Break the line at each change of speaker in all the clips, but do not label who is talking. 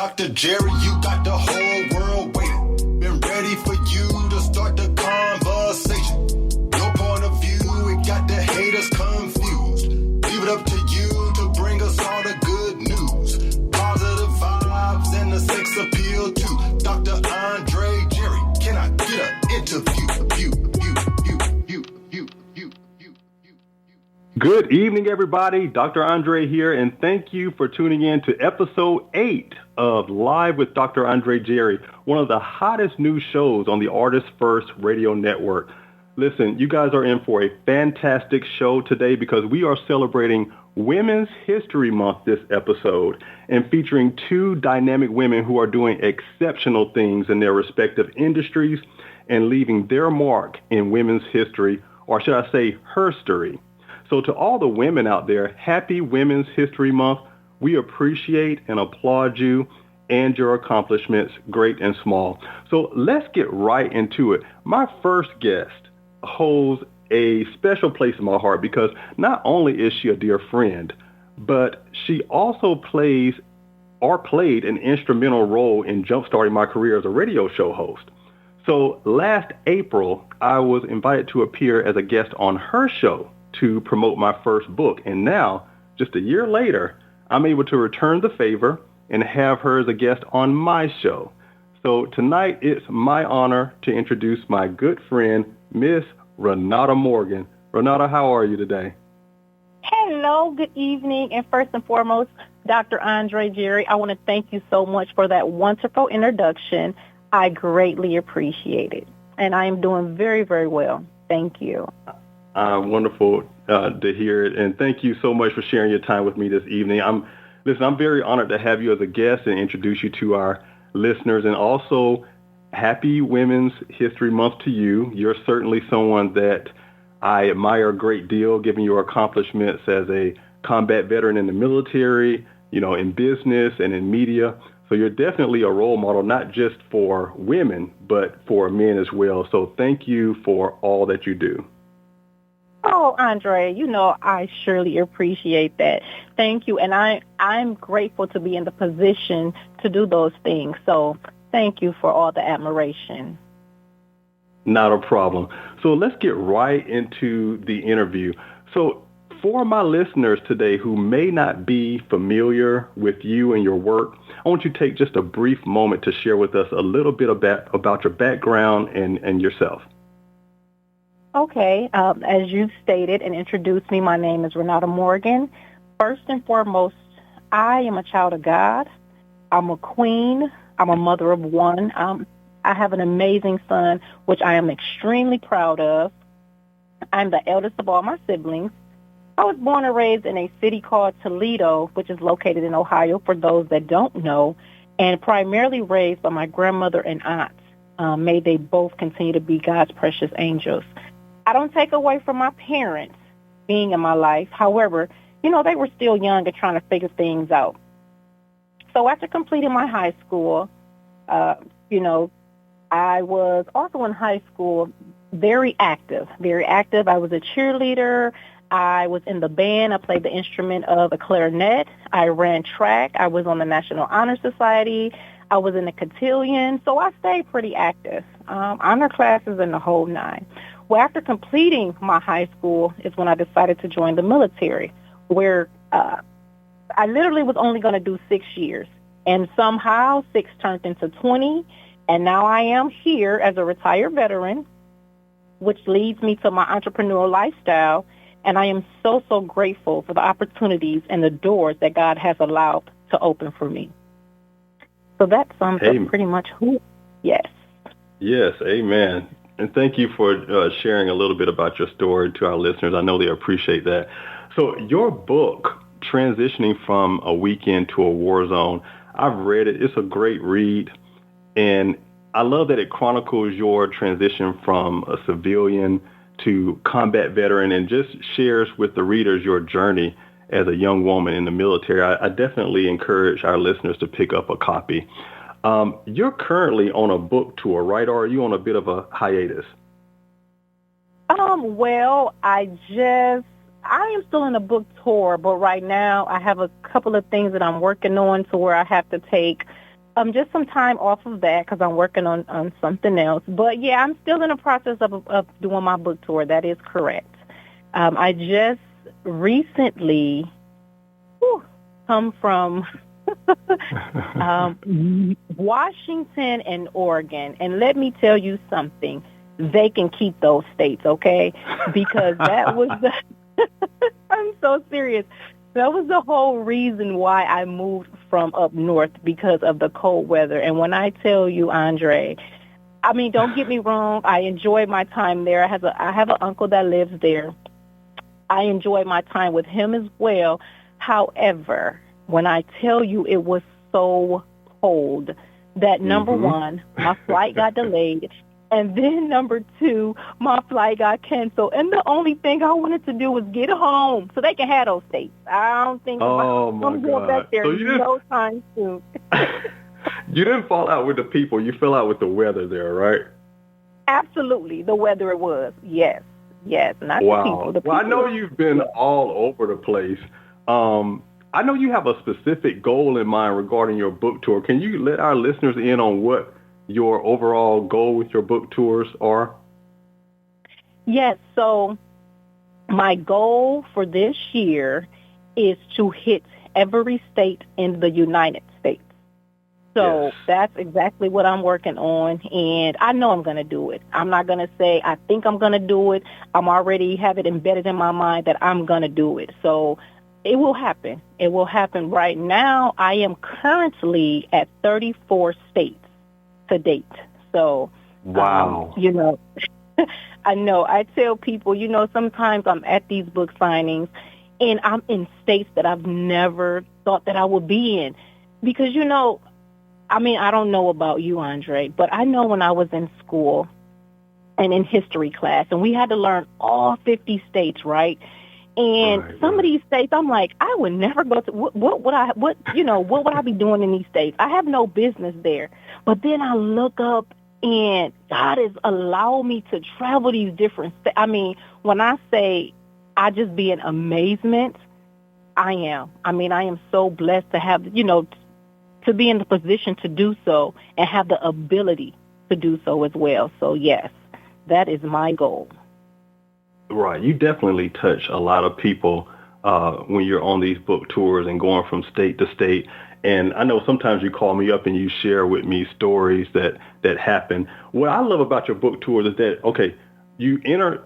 Dr. Jerry, you got the whole world waiting. Been ready for you to start the conversation. Your point of view, it got the haters confused. Leave it up to you to bring us all the good news. Positive vibes and the sex appeal too. Dr. Andre Jerry, can I get an interview?
Good evening, everybody. Dr. Andre here, and thank you for tuning in to episode 8 of Live with Dr. Andre Jerry, one of the hottest new shows on the Artist First Radio Network. Listen, you guys are in for a fantastic show today because we are celebrating Women's History Month this episode and featuring 2 dynamic women who are doing exceptional things in their respective industries and leaving their mark in women's history, or should I say herstory. So to all the women out there, happy Women's History Month. We appreciate and applaud you and your accomplishments, great and small. So let's get right into it. My first guest holds a special place in my heart because not only is she a dear friend, but she also played an instrumental role in jumpstarting my career as a radio show host. So last April, I was invited to appear as a guest on her show to promote my first book. And now, just a year later, I'm able to return the favor and have her as a guest on my show. So tonight, it's my honor to introduce my good friend, Miss Renata Morgan. Renata, how are you today?
Hello, good evening. And first and foremost, Dr. Andre Jerry, I want to thank you so much for that wonderful introduction. I greatly appreciate it. And I am doing very, very well. Thank you.
Wonderful to hear it, and thank you so much for sharing your time with me this evening. I'm very honored to have you as a guest and introduce you to our listeners, and also happy Women's History Month to you. You're certainly someone that I admire a great deal, given your accomplishments as a combat veteran in the military, in business and in media. So you're definitely a role model, not just for women, but for men as well. So thank you for all that you do.
Oh, Andre, I surely appreciate that. Thank you. And I'm grateful to be in the position to do those things. So thank you for all the admiration.
Not a problem. So let's get right into the interview. So for my listeners today who may not be familiar with you and your work, I want you to take just a brief moment to share with us a little bit about your background and yourself.
Okay, as you stated and introduced me, my name is Renata Morgan. First and foremost, I am a child of God. I'm a queen. I'm a mother of one. I have an amazing son, which I am extremely proud of. I'm the eldest of all my siblings. I was born and raised in a city called Toledo, which is located in Ohio, for those that don't know, and primarily raised by my grandmother and aunts. May they both continue to be God's precious angels. I don't take away from my parents being in my life. However, they were still young and trying to figure things out. So after completing my high school, I was also in high school very active. I was a cheerleader. I was in the band. I played the instrument of a clarinet. I ran track. I was on the National Honor Society. I was in the cotillion. So I stayed pretty active. Honor classes and the whole 9. Well, after completing my high school is when I decided to join the military, where I literally was only going to do 6 years. And somehow 6 turned into 20. And now I am here as a retired veteran, which leads me to my entrepreneurial lifestyle. And I am so, so grateful for the opportunities and the doors that God has allowed to open for me. So that sums up pretty much yes.
Yes, amen. And thank you for sharing a little bit about your story to our listeners. I know they appreciate that. So your book, Transitioning from a Weekend to a War Zone, I've read it. It's a great read. And I love that it chronicles your transition from a civilian to combat veteran and just shares with the readers your journey as a young woman in the military. I definitely encourage our listeners to pick up a copy. You're currently on a book tour, right? Or are you on a bit of a hiatus?
Well, I am still in a book tour, but right now I have a couple of things that I'm working on to where I have to take Just some time off of that because I'm working on something else. But, yeah, I'm still in the process of doing my book tour. That is correct. I just recently come from Washington and Oregon. And let me tell you something. They can keep those states, okay? Because that was I'm so serious. That was the whole reason why I moved from up north, because of the cold weather. And when I tell you, Andre, I mean, don't get me wrong. I enjoy my time there. I have an uncle that lives there. I enjoy my time with him as well. However, when I tell you it was so cold that, number one, my flight got delayed. And then, number two, my flight got canceled. And the only thing I wanted to do was get home so they can have those states. I don't think I'm going back there no time soon.
You didn't fall out with the people. You fell out with the weather there, right?
Absolutely. The weather it was. Yes. Yes. Not the people.
Well, I know you've been all over the place. I know you have a specific goal in mind regarding your book tour. Can you let our listeners in on what your overall goal with your book tours are?
Yes. So my goal for this year is to hit every state in the United States. So that's exactly what I'm working on, and I know I'm going to do it. I'm not going to say I think I'm going to do it. I'm already have it embedded in my mind that I'm going to do it. So it will happen. It will happen. Right now, I am currently at 34 states to date. So, you know, I know. I tell people, you know, sometimes I'm at these book signings, and I'm in states that I've never thought that I would be in. Because, you know, I mean, I don't know about you, Andre, but I know when I was in school and in history class, and we had to learn all 50 states, right? And some of these states, I'm like, I would never go to. What would I be doing in these states? I have no business there. But then I look up, and God has allowed me to travel these different states. I mean, when I say I just be in amazement, I am. I mean, I am so blessed to have, you know, to be in the position to do so and have the ability to do so as well. So, yes, that is my goal.
Right. You definitely touch a lot of people when you're on these book tours and going from state to state. And I know sometimes you call me up and you share with me stories that happen. What I love about your book tours is that, okay, you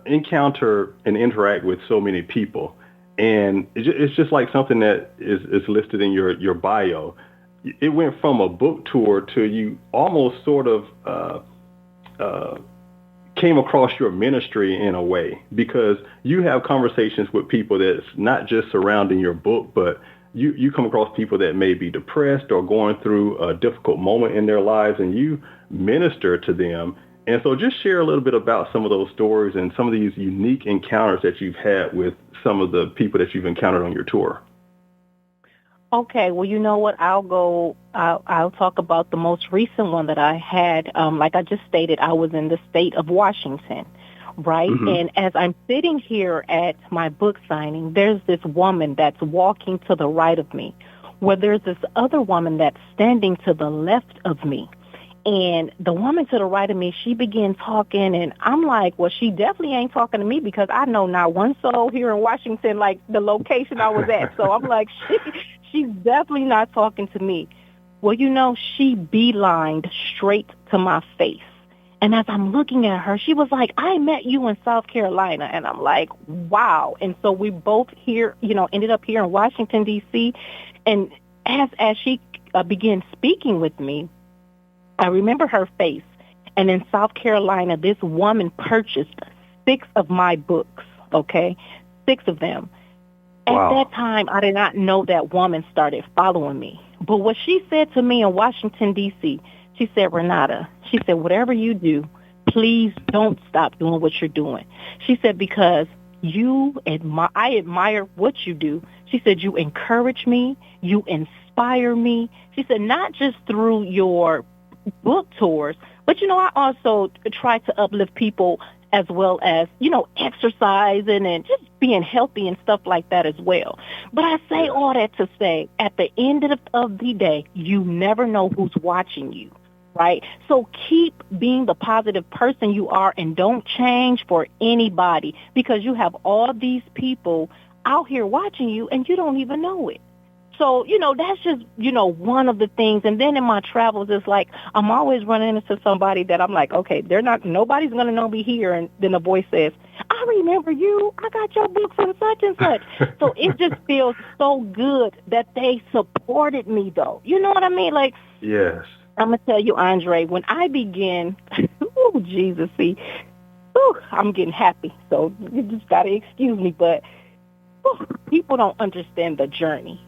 encounter and interact with so many people. And it's just like something that is listed in your bio. It went from a book tour to you almost sort of came across your ministry in a way, because you have conversations with people that's not just surrounding your book, but you come across people that may be depressed or going through a difficult moment in their lives, and you minister to them. And so just share a little bit about some of those stories and some of these unique encounters that you've had with some of the people that you've encountered on your tour.
Okay, well, you know what? I'll talk about the most recent one that I had. Like I just stated, I was in the state of Washington, right? Mm-hmm. And as I'm sitting here at my book signing, there's this woman that's walking to the right of me, where there's this other woman that's standing to the left of me. And the woman to the right of me, she began talking, and I'm like, well, she definitely ain't talking to me, because I know not one soul here in Washington, like the location I was at. So I'm like, she's definitely not talking to me. Well, you know, she beelined straight to my face. And as I'm looking at her, she was like, I met you in South Carolina. And I'm like, wow. And so we both here, you know, ended up here in Washington, D.C. And as she began speaking with me, I remember her face. And in South Carolina, this woman purchased 6 of my books, okay, 6 of them. Wow. At that time, I did not know that woman started following me. But what she said to me in Washington, D.C., she said, Renata, she said, whatever you do, please don't stop doing what you're doing. She said, because I admire what you do. She said, you encourage me, you inspire me. She said, not just through your book tours, but, you know, I also try to uplift people as well as, you know, exercising and just being healthy and stuff like that as well. But I say all that to say, at the end of the day, you never know who's watching you, right? So keep being the positive person you are and don't change for anybody, because you have all these people out here watching you and you don't even know it. So, that's just, one of the things. And then in my travels, it's like I'm always running into somebody that I'm like, okay, nobody's going to know me here. And then the voice says, I remember you. I got your book from such and such. So it just feels so good that they supported me, though. You know what I mean? Like,
yes.
I'm going to tell you, Andre, when I began, oh, Jesus, see, I'm getting happy. So you just got to excuse me. But people don't understand the journey.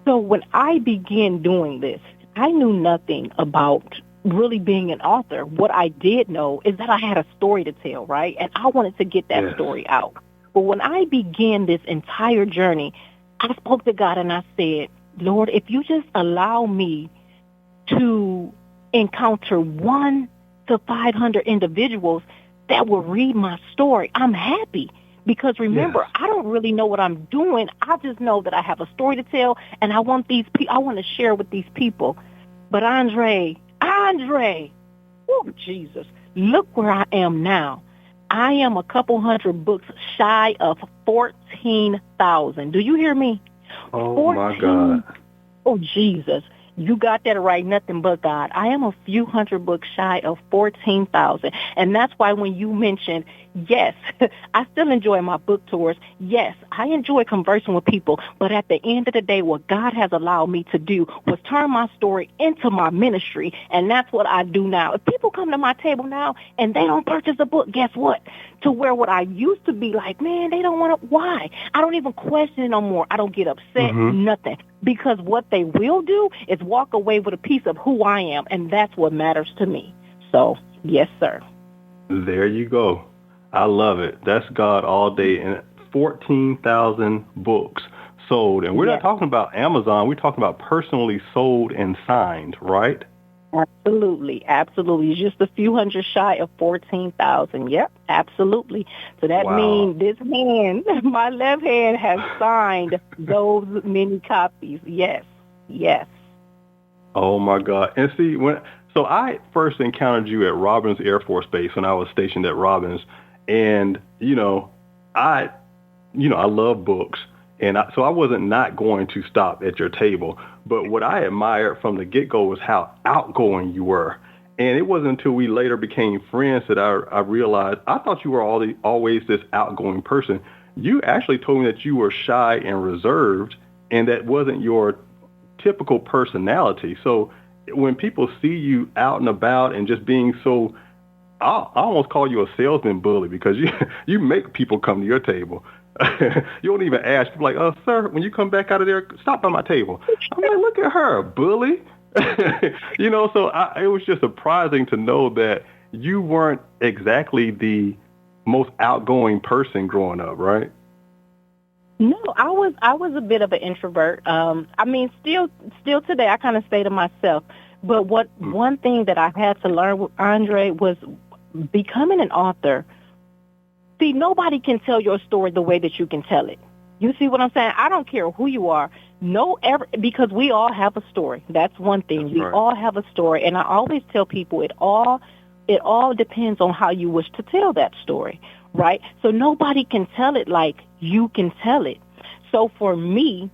So when I began doing this, I knew nothing about really being an author. What I did know is that I had a story to tell, right? And I wanted to get that story out. But when I began this entire journey, I spoke to God and I said, Lord, if you just allow me to encounter 1 to 500 individuals that will read my story, I'm happy. Because remember, I don't really know what I'm doing. I just know that I have a story to tell, and I want I want to share with these people. But Andre, oh, Jesus, look where I am now. I am a couple hundred books shy of 14,000. Do you hear me?
Oh, my God.
Oh, Jesus. You got that right, nothing but God. I am a few hundred books shy of 14,000. And that's why when you mentioned, yes, I still enjoy my book tours. Yes, I enjoy conversing with people. But at the end of the day, what God has allowed me to do was turn my story into my ministry. And that's what I do now. If people come to my table now and they don't purchase a book, guess what? To where what I used to be like, man, they don't want to. Why? I don't even question it no more. I don't get upset, nothing. Because what they will do is walk away with a piece of who I am, and that's what matters to me. So, yes, sir.
There you go. I love it. That's God all day. And 14,000 books sold. And we're not talking about Amazon. We're talking about personally sold and signed, right?
Absolutely. Absolutely. Just a few hundred shy of 14,000. Yep, absolutely. So that means this hand, my left hand, has signed those many copies. Yes. Yes.
Oh, my God. And see, so I first encountered you at Robins Air Force Base when I was stationed at Robins. And, I love books. And so I wasn't not going to stop at your table. But what I admired from the get-go was how outgoing you were. And it wasn't until we later became friends that I realized I thought you were always this outgoing person. You actually told me that you were shy and reserved, and that wasn't your typical personality. So when people see you out and about and just being so, I almost call you a salesman bully, because you make people come to your table. You don't even ask. People like, sir, when you come back out of there, stop by my table. I'm like, look at her, bully. So it was just surprising to know that you weren't exactly the most outgoing person growing up, right?
No, I was a bit of an introvert. Still today, I kind of stay to myself. But one thing that I had to learn, Andre, was becoming an author. See, nobody can tell your story the way that you can tell it. You see what I'm saying? I don't care who you are. Because we all have a story. That's one thing.
That's
we
right.
all have a story. And I always tell people it all depends on how you wish to tell that story, right? So nobody can tell it like you can tell it. So for me,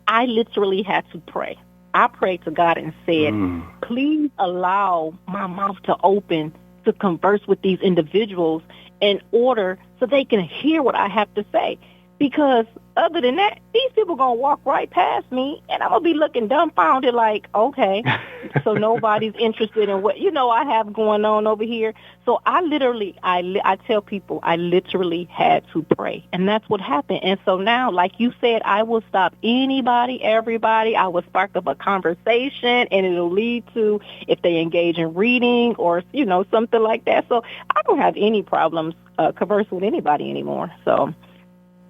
I literally had to pray. I prayed to God and said, please allow my mouth to open to converse with these individuals in order so they can hear what I have to say. Because other than that, these people going to walk right past me, and I'm going to be looking dumbfounded like, okay, so nobody's interested in what, I have going on over here. So I tell people I literally had to pray, and that's what happened. And so now, like you said, I will stop anybody, everybody. I will spark up a conversation, and it'll lead to, if they engage in reading or, something like that. So I don't have any problems conversing with anybody anymore. So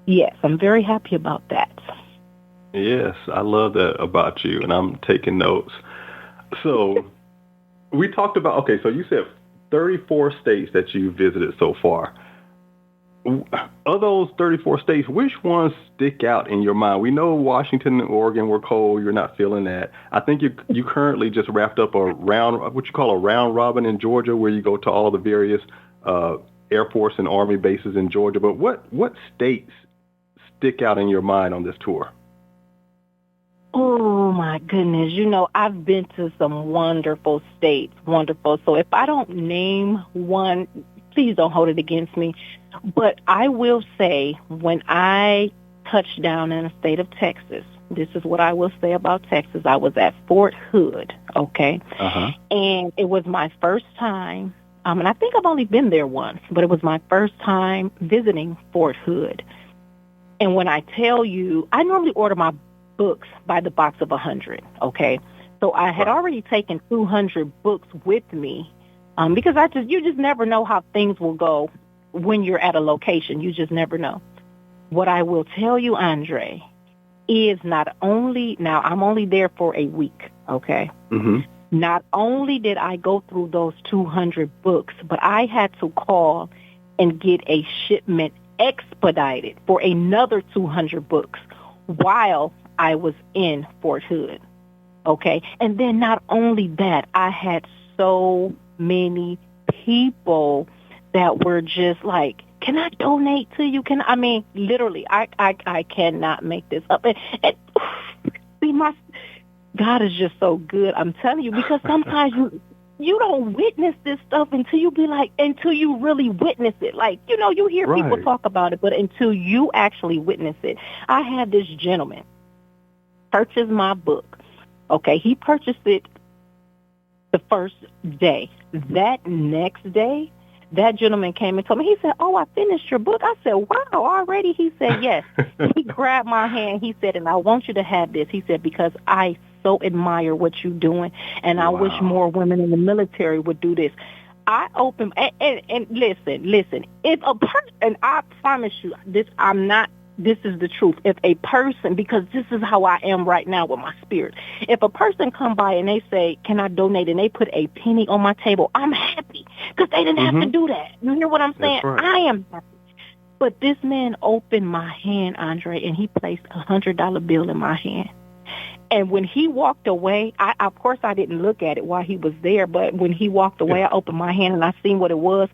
yes, I'm very happy about that.
Yes, I love that about you, and I'm taking notes. So we talked about, so you said 34 states that you visited so far. Of those 34 states, which ones stick out in your mind? We know Washington and Oregon were cold. You're not feeling that. I think you currently just wrapped up a round, what you call a round robin in Georgia, where you go to all the various Air Force and Army bases in Georgia. But what states stick out in your mind on this tour?
Oh, my goodness. I've been to some wonderful states, wonderful. So if I don't name one, please don't hold it against me. But I will say when I touched down in the state of Texas, this is what I will say about Texas. I was at Fort Hood, okay?
Uh-huh.
And it was my first time, and I think I've only been there once, but it was my first time visiting Fort Hood. And when I tell you, I normally order my books by the box of 100, okay? So I had already taken 200 books with me because you just never know how things will go when you're at a location. You just never know. What I will tell you, Andre, is not only, now I'm only there for a week, okay?
Mm-hmm.
Not only did I go through those 200 books, but I had to call and get a shipment expedited for another 200 books while I was in Fort Hood, okay? And then not only that, I had so many people that were just like, can I donate to you? Literally, I cannot make this up. And see, God is just so good, I'm telling you, because sometimes you don't witness this stuff until you really witness it. Like, you hear people talk about it, but until you actually witness it. I had this gentleman purchase my book. Okay, he purchased it the first day. That next day, that gentleman came and told me, he said, "Oh, I finished your book." I said, "Wow, already?" He said, "Yes." He grabbed my hand. He said, "And I want you to have this." He said, "Because I so admire what you're doing, and I wish more women in the military would do this." I open and listen. If a person, and I promise you, this is the truth. If a person, because this is how I am right now with my spirit, if a person come by and they say, "Can I donate?" and they put a penny on my table, I'm happy because they didn't have to do that. You hear what I'm saying?
Right.
I am happy. But this man opened my hand, Andre, and he placed $100 bill in my hand. And when he walked away, of course I didn't look at it while he was there, but when he walked away, I opened my hand and I seen what it was,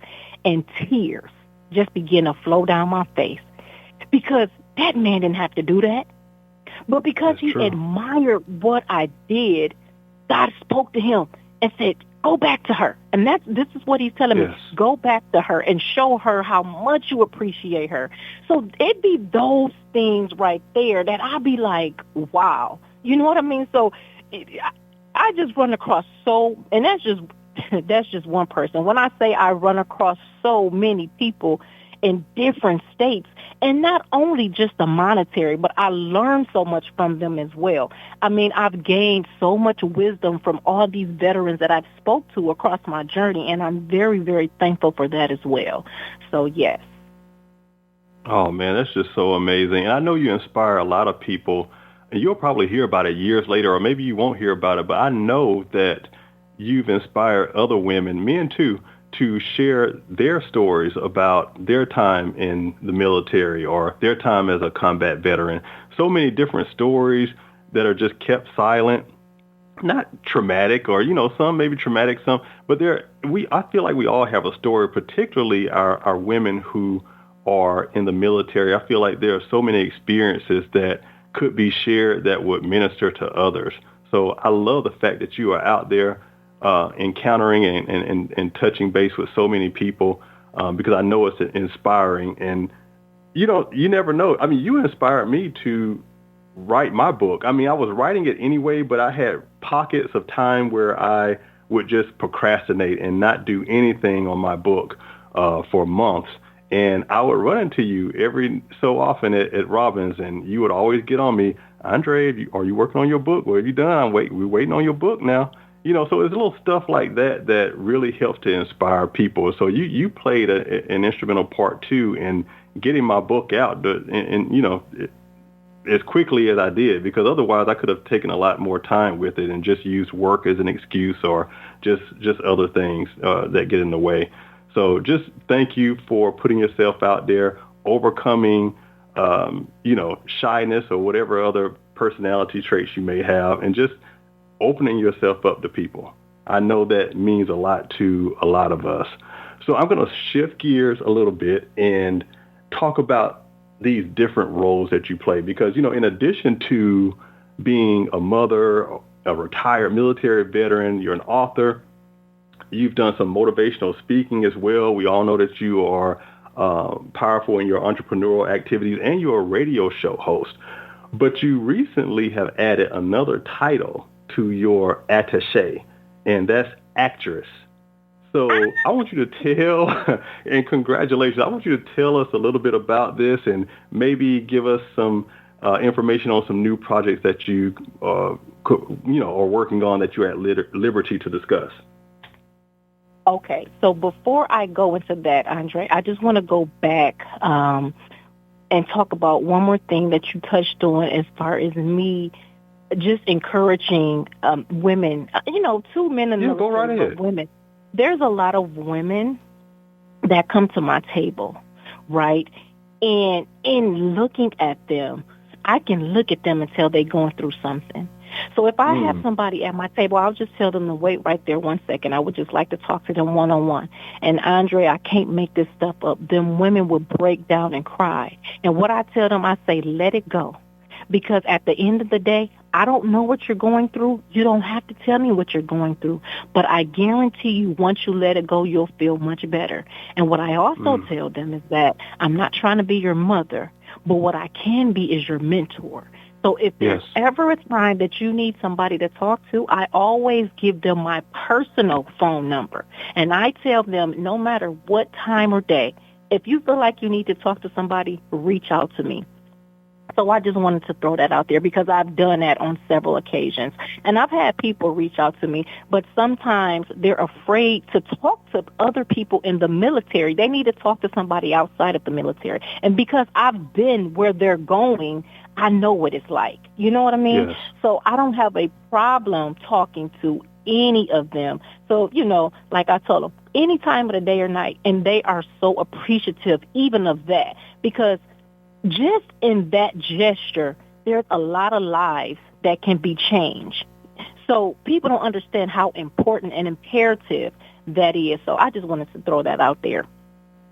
and tears just began to flow down my face. Because that man didn't have to do that. But because he admired what I did, God spoke to him and said, "Go back to her." And this is what he's telling me. Go back to her and show her how much you appreciate her. So it'd be those things right there that I'd be like, wow. You know what I mean? So I just run across and that's just one person. When I say I run across so many people in different states, and not only just the monetary, but I learned so much from them as well. I've gained so much wisdom from all these veterans that I've spoke to across my journey, and I'm very, very thankful for that as well. So, yes.
Oh, man, that's just so amazing. And I know you inspire a lot of people, and you'll probably hear about it years later, or maybe you won't hear about it, but I know that you've inspired other women, men too, to share their stories about their time in the military or their time as a combat veteran. So many different stories that are just kept silent, not traumatic, or, some maybe traumatic, some, but I feel like we all have a story, particularly our women who are in the military. I feel like there are so many experiences that could be shared that would minister to others. So I love the fact that you are out there encountering and touching base with so many people, because I know it's inspiring. And you never know. You inspired me to write my book. I was writing it anyway, but I had pockets of time where I would just procrastinate and not do anything on my book for months. And I would run into you every so often at Robbins, and you would always get on me, "Andre, are you working on your book? What have you done? We're waiting on your book now." So it's little stuff like that really helps to inspire people. So you played an instrumental part too in getting my book out, as quickly as I did, because otherwise I could have taken a lot more time with it and just used work as an excuse or just other things that get in the way. So just thank you for putting yourself out there. overcoming, shyness or whatever other personality traits you may have, and just opening yourself up to people. I know that means a lot to a lot of us. So I'm going to shift gears a little bit and talk about these different roles that you play, because, in addition to being a mother, a retired military veteran, you're an author, you've done some motivational speaking as well. We all know that you are powerful in your entrepreneurial activities, and you're a radio show host. But you recently have added another title to your attaché, and that's actress. So I want you to tell, and congratulations, I want you to tell us a little bit about this and maybe give us some information on some new projects that you, are working on that you're at liberty to discuss.
Okay, so before I go into that, Andre, I just want to go back and talk about one more thing that you touched on as far as me just encouraging women, 2 men in the
go right ahead.
Women. There's a lot of women that come to my table, right? And in looking at them, I can look at them and tell they're going through something. So if I have somebody at my table, I'll just tell them to wait right there 1 second. I would just like to talk to them one-on-one. And, Andre, I can't make this stuff up. Them women will break down and cry. And what I tell them, I say, let it go. Because at the end of the day, I don't know what you're going through. You don't have to tell me what you're going through. But I guarantee you, once you let it go, you'll feel much better. And what I also tell them is that I'm not trying to be your mother, but what I can be is your mentor. So if there's ever a time that you need somebody to talk to, I always give them my personal phone number. And I tell them, no matter what time or day, if you feel like you need to talk to somebody, reach out to me. So I just wanted to throw that out there because I've done that on several occasions. And I've had people reach out to me, but sometimes they're afraid to talk to other people in the military. They need to talk to somebody outside of the military. And because I've been where they're going, I know what it's like. You know what I mean?
Yes.
So I don't have a problem talking to any of them. So, like I told them, any time of the day or night, and they are so appreciative even of that, because just in that gesture, there's a lot of lives that can be changed. So people don't understand how important and imperative that is. So I just wanted to throw that out there.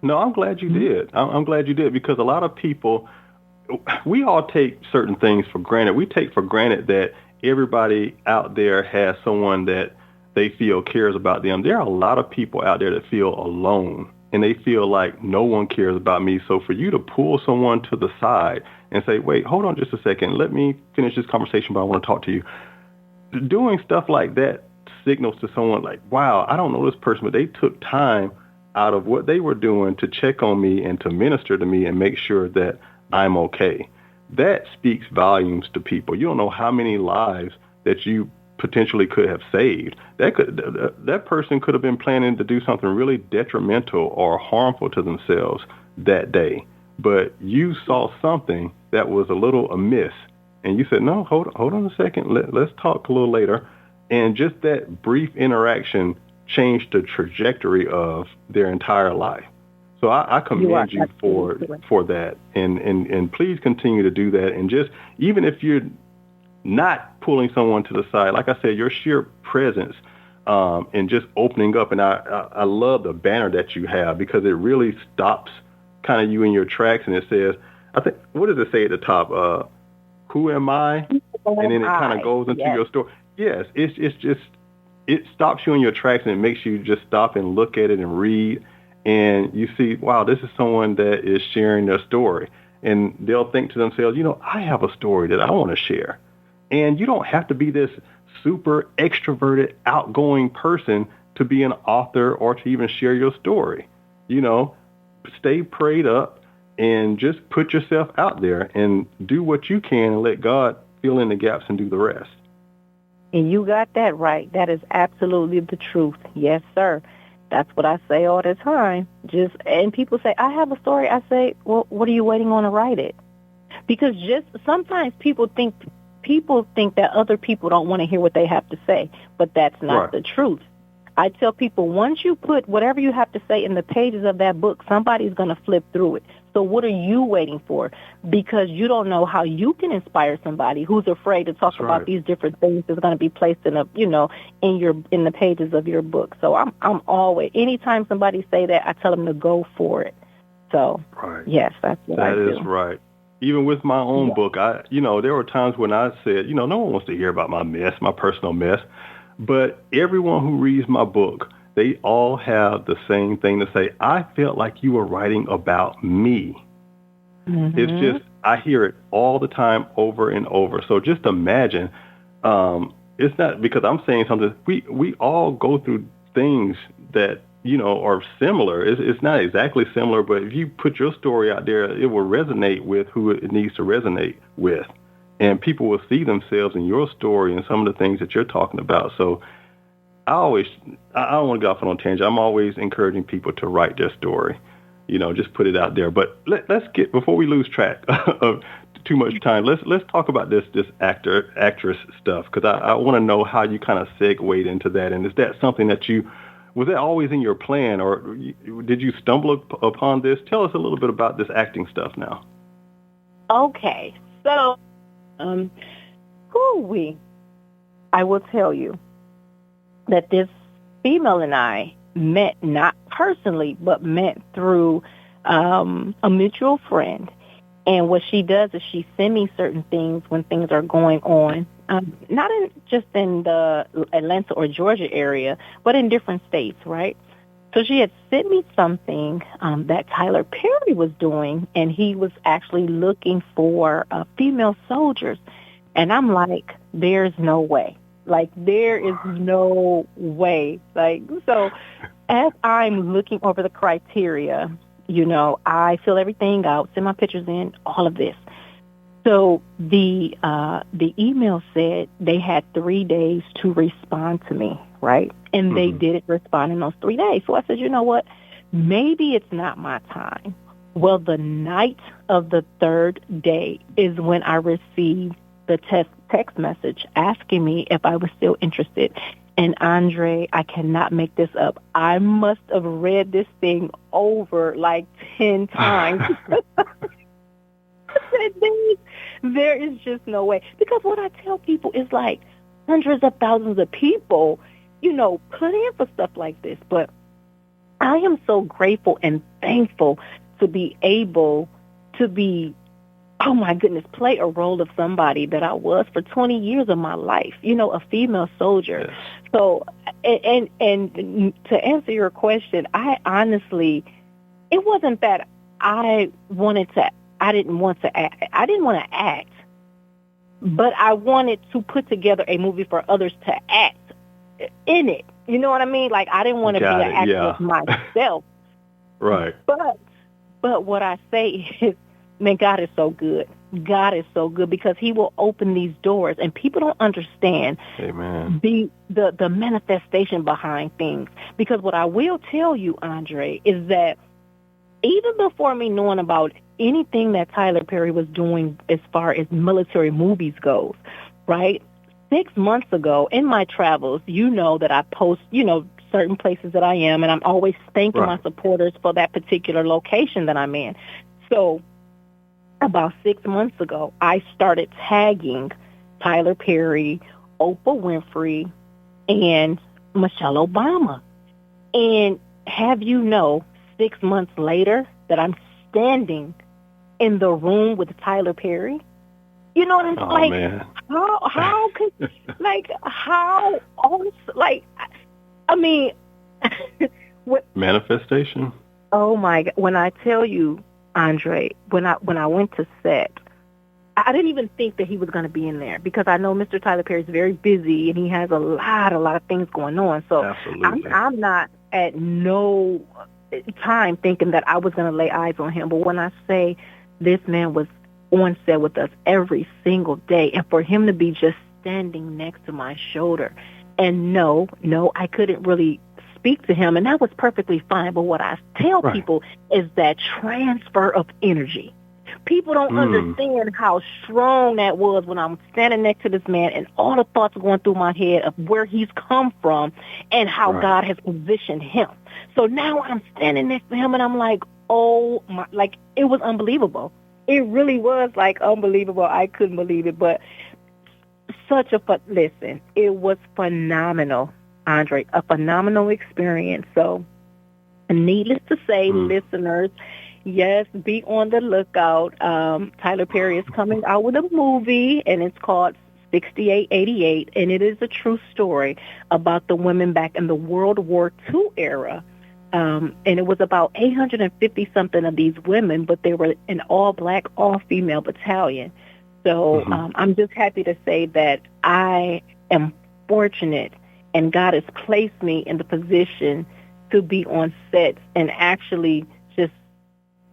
No, I'm glad you did. I'm glad you did, because a lot of people, we all take certain things for granted. We take for granted that everybody out there has someone that they feel cares about them. There are a lot of people out there that feel alone, and they feel like no one cares about me. So for you to pull someone to the side and say, wait, hold on just a second, let me finish this conversation, but I want to talk to you. Doing stuff like that signals to someone like, wow, I don't know this person, but they took time out of what they were doing to check on me and to minister to me and make sure that I'm okay. That speaks volumes to people. You don't know how many lives that you potentially could have saved. That person could have been planning to do something really detrimental or harmful to themselves that day, but you saw something that was a little amiss, and you said, no, hold on a second, let's talk a little later. And just that brief interaction changed the trajectory of their entire life. So I commend you for that, and please continue to do that. And just, even if you're not pulling someone to the side, like I said, your sheer presence and just opening up. And I love the banner that you have, because it really stops kind of you in your tracks. And it says, I think, what does it say at the top? Who am I? And then it kind of goes into your story. Yes, it's just, it stops you in your tracks, and it makes you just stop and look at it and read. And you see, wow, this is someone that is sharing their story. And they'll think to themselves, I have a story that I want to share. And you don't have to be this super extroverted, outgoing person to be an author or to even share your story. Stay prayed up and just put yourself out there and do what you can and let God fill in the gaps and do the rest.
And you got that right. That is absolutely the truth. Yes, sir. That's what I say all the time. And people say, I have a story. I say, well, what are you waiting on to write it? Because just sometimes people think that other people don't want to hear what they have to say, but that's not the truth. I tell people, once you put whatever you have to say in the pages of that book, somebody's going to flip through it. So what are you waiting for? Because you don't know how you can inspire somebody who's afraid to talk about these different things that's going to be placed in in the pages of your book. So I'm always, anytime somebody say that, I tell them to go for it. So yes, that's what I do.
That is right. Even with my own book, there were times when I said, no one wants to hear about my mess, my personal mess. But everyone who reads my book, they all have the same thing to say. I felt like you were writing about me. Mm-hmm. It's just, I hear it all the time over and over. So just imagine, it's not because I'm saying something. We all go through things that, are similar. It's not exactly similar, but if you put your story out there, it will resonate with who it needs to resonate with. And people will see themselves in your story and some of the things that you're talking about. So I don't want to go off on a tangent. I'm always encouraging people to write their story, just put it out there. But let's get, before we lose track of too much time, let's talk about this actress stuff, because I want to know how you kind of segued into that. And is that something that was that always in your plan, or did you stumble upon this? Tell us a little bit about this acting stuff now.
Okay, so I will tell you that this female and I met, not personally, but met through a mutual friend. And what she does is she sends me certain things when things are going on, not just in the Atlanta or Georgia area, but in different states, right? So she had sent me something that Tyler Perry was doing, and he was actually looking for female soldiers. And I'm like, there's no way. Like, there is no way. Like, so as I'm looking over the criteria, I fill everything out, send my pictures in, all of this. So the email said they had 3 days to respond to me, right? And they didn't respond in those 3 days. So I said, you know what? Maybe it's not my time. Well, the night of the third day is when I received the text message asking me if I was still interested. And Andre, I cannot make this up. I must have read this thing over like 10 times. There is just no way. Because what I tell people is like hundreds of thousands of people, put in for stuff like this. But I am so grateful and thankful to be able to be, oh my goodness, play a role of somebody that I was for 20 years of my life, a female soldier. Yes. So, and to answer your question, I honestly, it wasn't that I didn't want to act, but I wanted to put together a movie for others to act in it. You know what I mean? Like, I didn't want to be an actress myself.
Right.
But what I say is, man, God is so good. God is so good because he will open these doors, and people don't understand the manifestation behind things. Because what I will tell you, Andre, is that even before me knowing about anything that Tyler Perry was doing as far as military movies goes, right? 6 months ago in my travels, that I post, certain places that I am, and I'm always thanking my supporters for that particular location that I'm in. So about 6 months ago, I started tagging Tyler Perry, Oprah Winfrey, and Michelle Obama. And 6 months later, that I'm standing in the room with Tyler Perry. You know what I'm saying?
Man.
How could, how else, I mean,
manifestation.
Oh my God. When I tell you, Andre, when I went to set, I didn't even think that he was going to be in there because I know Mr. Tyler Perry is very busy and he has a lot of things going on. So I'm not at no time thinking that I was going to lay eyes on him. But when I say this man was on set with us every single day, and for him to be just standing next to my shoulder, and no, I couldn't really speak to him, and that was perfectly fine. But what I tell people is that transfer of energy. People don't understand how strong that was when I'm standing next to this man and all the thoughts going through my head of where he's come from and how God has positioned him. So now I'm standing next to him and I'm like, oh my, like, it was unbelievable. It really was, like, unbelievable. I couldn't believe it, but listen, it was phenomenal, Andre, a phenomenal experience. So needless to say, listeners, yes, be on the lookout. Tyler Perry is coming out with a movie, and it's called 6888, and it is a true story about the women back in the World War II era. And it was about 850-something of these women, but they were an all-black, all-female battalion. So I'm just happy to say that I am fortunate, and God has placed me in the position to be on sets and actually just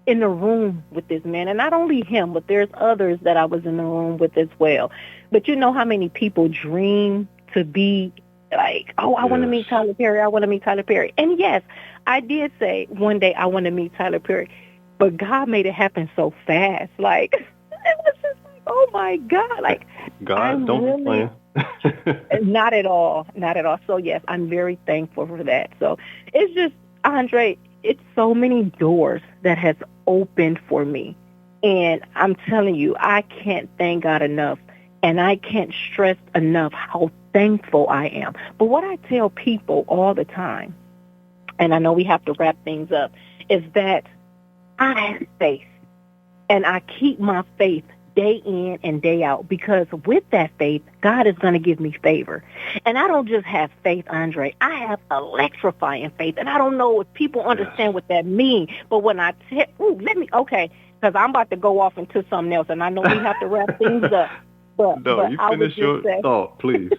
in the room with this man. And not only him, but there's others that I was in the room with as well. But you know how many people dream to be like, oh, I want to meet Tyler Perry. I want to meet Tyler Perry. And yes, I did say one day I want to meet Tyler Perry. But God made it happen so fast. Like, it was just like, oh, my God. Like,
God, don't be playing.
Not at all. Not at all. So, yes, I'm very thankful for that. So it's just, Andre, it's so many doors that has opened for me. And I'm telling you, I can't thank God enough. And I can't stress enough how thankful I am. But what I tell people all the time, and I know we have to wrap things up, is that I have faith. And I keep my faith day in and day out, because with that faith, God is going to give me favor. And I don't just have faith, Andre. I have electrifying faith. And I don't know if people understand what that means. But when I because I'm about to go off into something else, and I know we have to wrap things up. But
you finish your thought, please.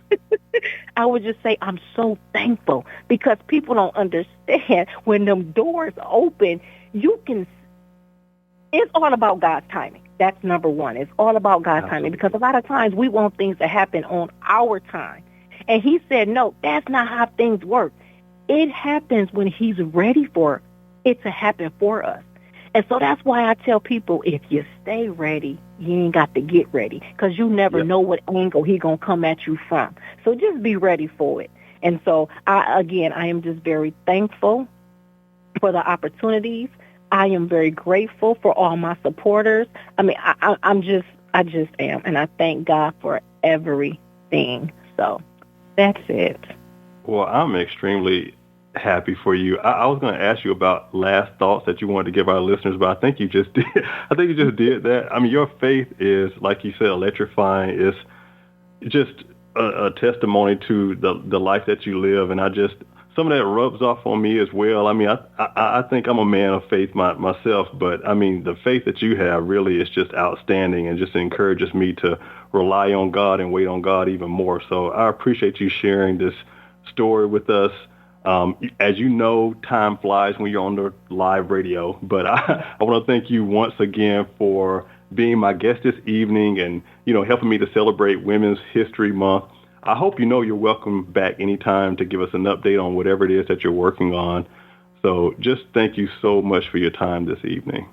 I would just say I'm so thankful, because people don't understand when them doors open, it's all about God's timing. That's number one. It's all about God's timing, because a lot of times we want things to happen on our time. And he said, no, that's not how things work. It happens when he's ready for it to happen for us. And so that's why I tell people, if you stay ready, you ain't got to get ready, because you never know what angle he going to come at you from. So just be ready for it. And so, I am just very thankful for the opportunities. I am very grateful for all my supporters. I mean, I just am. And I thank God for everything. So that's it.
Well, I'm extremely happy for you. I was going to ask you about last thoughts that you wanted to give our listeners, but I think you just did. I think you just did that. I mean, your faith is, like you said, electrifying. It's just a testimony to the life that you live, and some of that rubs off on me as well. I mean, I think I'm a man of faith myself, but I mean, the faith that you have really is just outstanding, and just encourages me to rely on God and wait on God even more. So I appreciate you sharing this story with us. As you know, time flies when you're on the live radio, but I want to thank you once again for being my guest this evening and, helping me to celebrate Women's History Month. I hope you're welcome back anytime to give us an update on whatever it is that you're working on. So just thank you so much for your time this evening.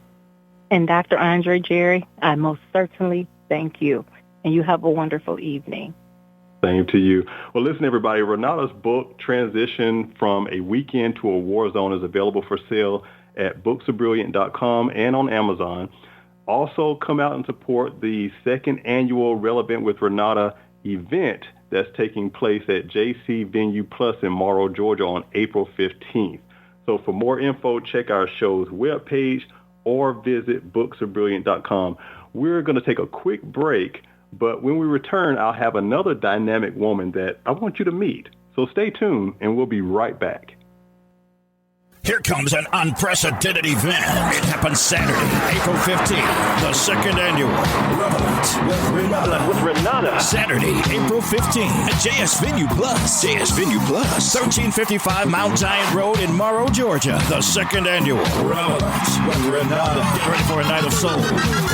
And Dr. Andre Jerry, I most certainly thank you. And you have a wonderful evening.
Same to you. Well, listen, everybody, Renata's book, Transition from a Weekend to a War Zone, is available for sale at BooksABrilliant.com and on Amazon. Also, come out and support the second annual Relevant with Renata event that's taking place at JC Venue Plus in Morrow, Georgia on April 15th. So for more info, check our show's webpage or visit BooksABrilliant.com. We're going to take a quick break, but when we return, I'll have another dynamic woman that I want you to meet. So stay tuned, and we'll be right back.
Here comes an unprecedented event. It happens Saturday, April 15th, the second annual Relevant with Renata. Saturday, April 15th at JS Venue Plus. JS Venue Plus, 1355 Mount Giant Road in Morrow, Georgia. The second annual Relevant with Renata. Get ready for a night of soul,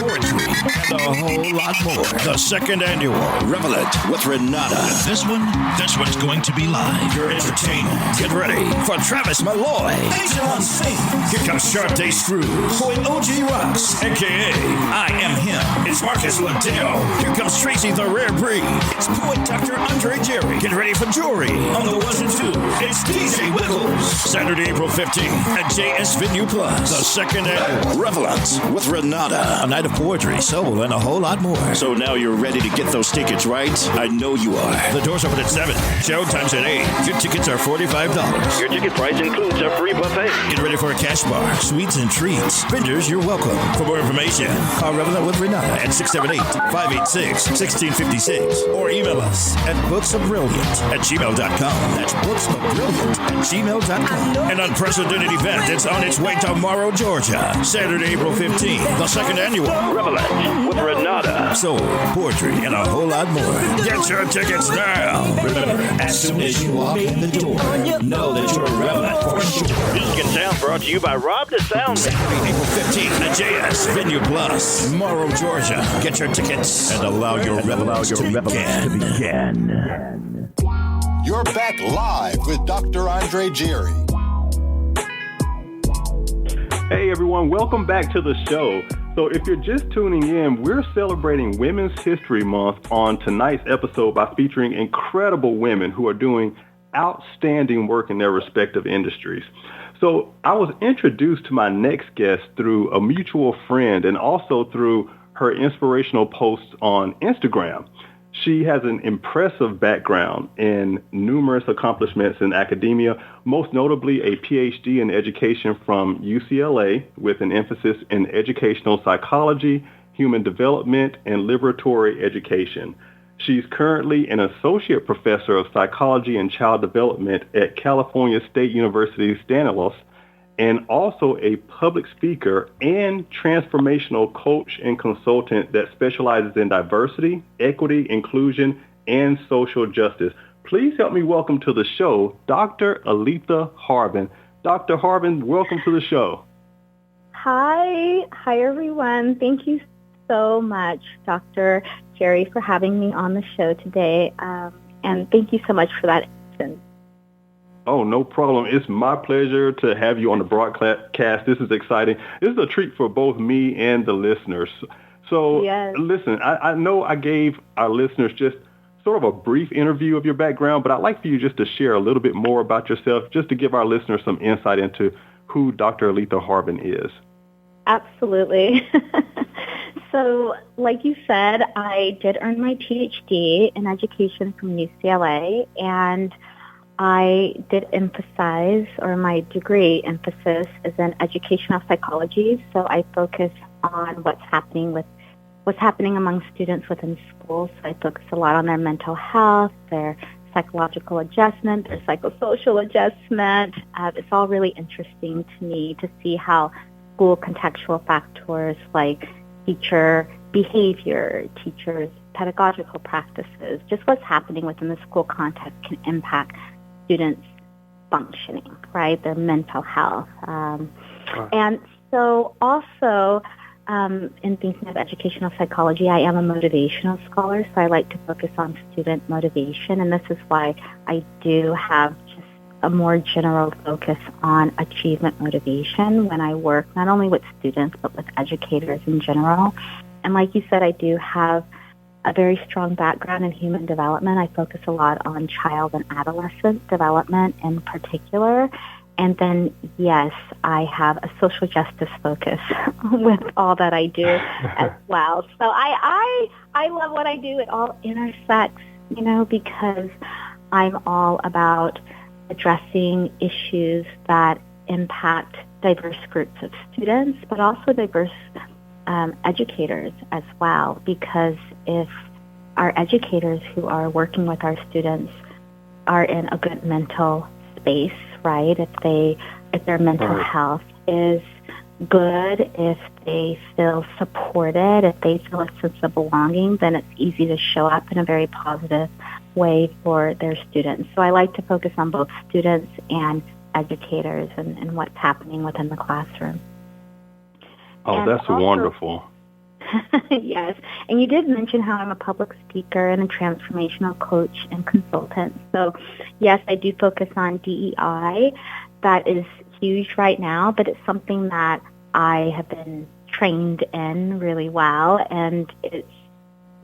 poetry, and a whole lot more. The second annual Relevant with Renata. This one's going to be live. Your entertainment. Get ready for Travis Malloy. Here comes Sharpay Screws, Boy OG Rocks, a.k.a. I Am Him. It's Marcus Liddell. Here comes Tracy the Rare Breed. It's poet Dr. Andre Jerry. Get ready for Jory on the ones and twos. It's DJ Wiggles. Saturday, April 15th at JS Venue Plus, the second annual Relevance with Renata. A night of poetry, soul, and a whole lot more. So now you're ready to get those tickets, right? I know you are. The doors open at 7. Show time's at 8. Your tickets are $45. Your ticket price includes a free buffet. Get ready for a cash bar, sweets, and treats. Vendors, you're welcome. For more information, call Relevant with Renata at 678-586-1656 or email us at BooksABrilliant@gmail.com. That's BooksABrilliant@gmail.com. An unprecedented event that's on its way to Morrow, Georgia. Saturday, April 15th, the second annual Relevant with Renata. Soul, poetry, and a whole lot more. Get your tickets now. Remember, as soon as you walk in the door, know that you're relevant for sure. Music and sound brought to you by Rob the Sound. Saturday, April 15th at JS Venue Plus, Morrow, Georgia. Get your tickets and allow your relevance to begin.
You're back live with Dr. Andre Jerry.
Hey everyone, welcome back to the show. So if you're just tuning in, we're celebrating Women's History Month on tonight's episode by featuring incredible women who are doing outstanding work in their respective industries. So I was introduced to my next guest through a mutual friend and also through her inspirational posts on Instagram. She has an impressive background in numerous accomplishments in academia, most notably a PhD in education from UCLA with an emphasis in educational psychology, human development, and liberatory education. She's currently an associate professor of psychology and child development at California State University, Stanislaus, and also a public speaker and transformational coach and consultant that specializes in diversity, equity, inclusion, and social justice. Please help me welcome to the show, Dr. Aletha Harven. Dr. Harven, welcome to the show.
Hi everyone. Thank you so much, Dr. Jerry, for having me on the show today. And thank you so much for that.
Oh, no problem. It's my pleasure to have you on the broadcast. This is exciting. This is a treat for both me and the listeners. So, yes. Listen, I know I gave our listeners just sort of a brief interview of your background, but I'd like for you just to share a little bit more about yourself, just to give our listeners some insight into who Dr. Aletha Harven is.
Absolutely. So, like you said, I did earn my PhD in education from UCLA, and I did emphasize, or my degree emphasis is in educational psychology. So I focus on what's happening among students within schools. So I focus a lot on their mental health, their psychological adjustment, their psychosocial adjustment. It's all really interesting to me to see how school contextual factors like teacher behavior, teachers' pedagogical practices, just what's happening within the school context can impact students' functioning, right, their mental health. And so also in thinking of educational psychology, I am a motivational scholar, so I like to focus on student motivation, and this is why I do have just a more general focus on achievement motivation when I work not only with students but with educators in general. And like you said, I do have a very strong background in human development. I focus a lot on child and adolescent development in particular. And then, yes, I have a social justice focus with all that I do as well. So I love what I do. It all intersects, because I'm all about addressing issues that impact diverse groups of students, but also diverse educators as well, because if our educators who are working with our students are in a good mental space, right, if their mental health is good, if they feel supported, if they feel a sense of belonging, then it's easy to show up in a very positive way for their students. So I like to focus on both students and educators and what's happening within the classroom.
Oh, and that's also wonderful.
Yes. And you did mention how I'm a public speaker and a transformational coach and consultant. So, yes, I do focus on DEI. That is huge right now, but it's something that I have been trained in really well. And it's,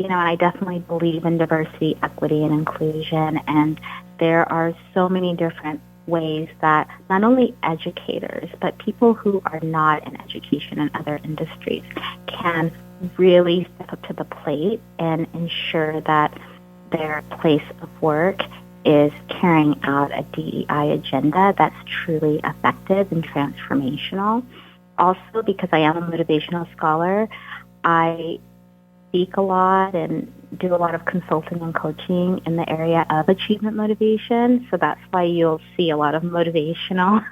I definitely believe in diversity, equity, and inclusion. And there are so many different ways that not only educators, but people who are not in education and other industries can really step up to the plate and ensure that their place of work is carrying out a DEI agenda that's truly effective and transformational. Also, because I am a motivational scholar, I speak a lot and do a lot of consulting and coaching in the area of achievement motivation. So that's why you'll see a lot of motivational,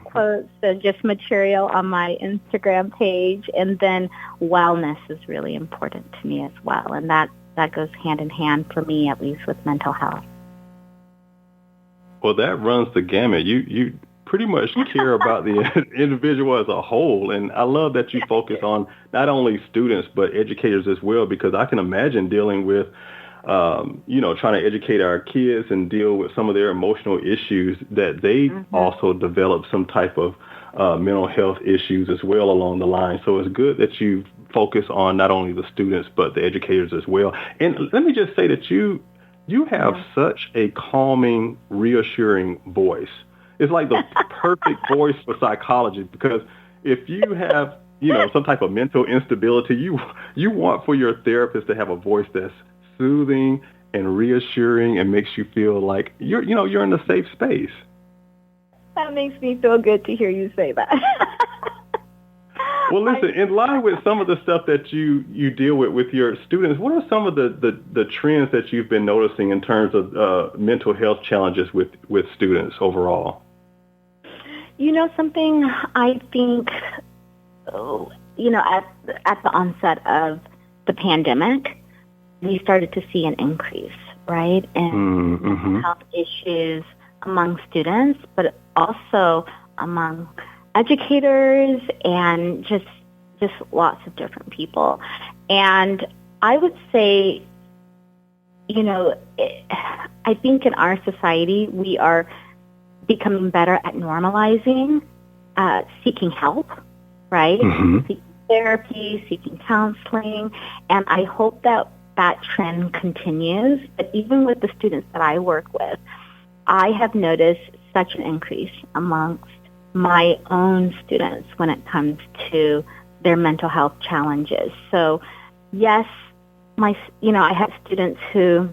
quotes and just material on my Instagram page. And then wellness is really important to me as well. And that goes hand in hand for me, at least with mental health.
Well, that runs the gamut. You pretty much care about the individual as a whole. And I love that you focus on not only students, but educators as well, because I can imagine dealing with, trying to educate our kids and deal with some of their emotional issues, that they also develop some type of mental health issues as well along the line. So it's good that you focus on not only the students, but the educators as well. And let me just say that you have such a calming, reassuring voice. It's like the perfect voice for psychology, because if you have, some type of mental instability, you want for your therapist to have a voice that's soothing and reassuring and makes you feel like you're in a safe space.
That makes me feel good to hear you say that.
Well, listen, in line with some of the stuff that you deal with your students, what are some of the trends that you've been noticing in terms of mental health challenges with students overall?
Something I think, at the onset of the pandemic, we started to see an increase, right, in mental health issues among students, but also among educators and just lots of different people. And I would say, I think in our society we are becoming better at normalizing seeking help, right? Seeking therapy, seeking counseling, and I hope that trend continues. But even with the students that I work with, I have noticed such an increase amongst my own students when it comes to their mental health challenges. So, yes, I have students who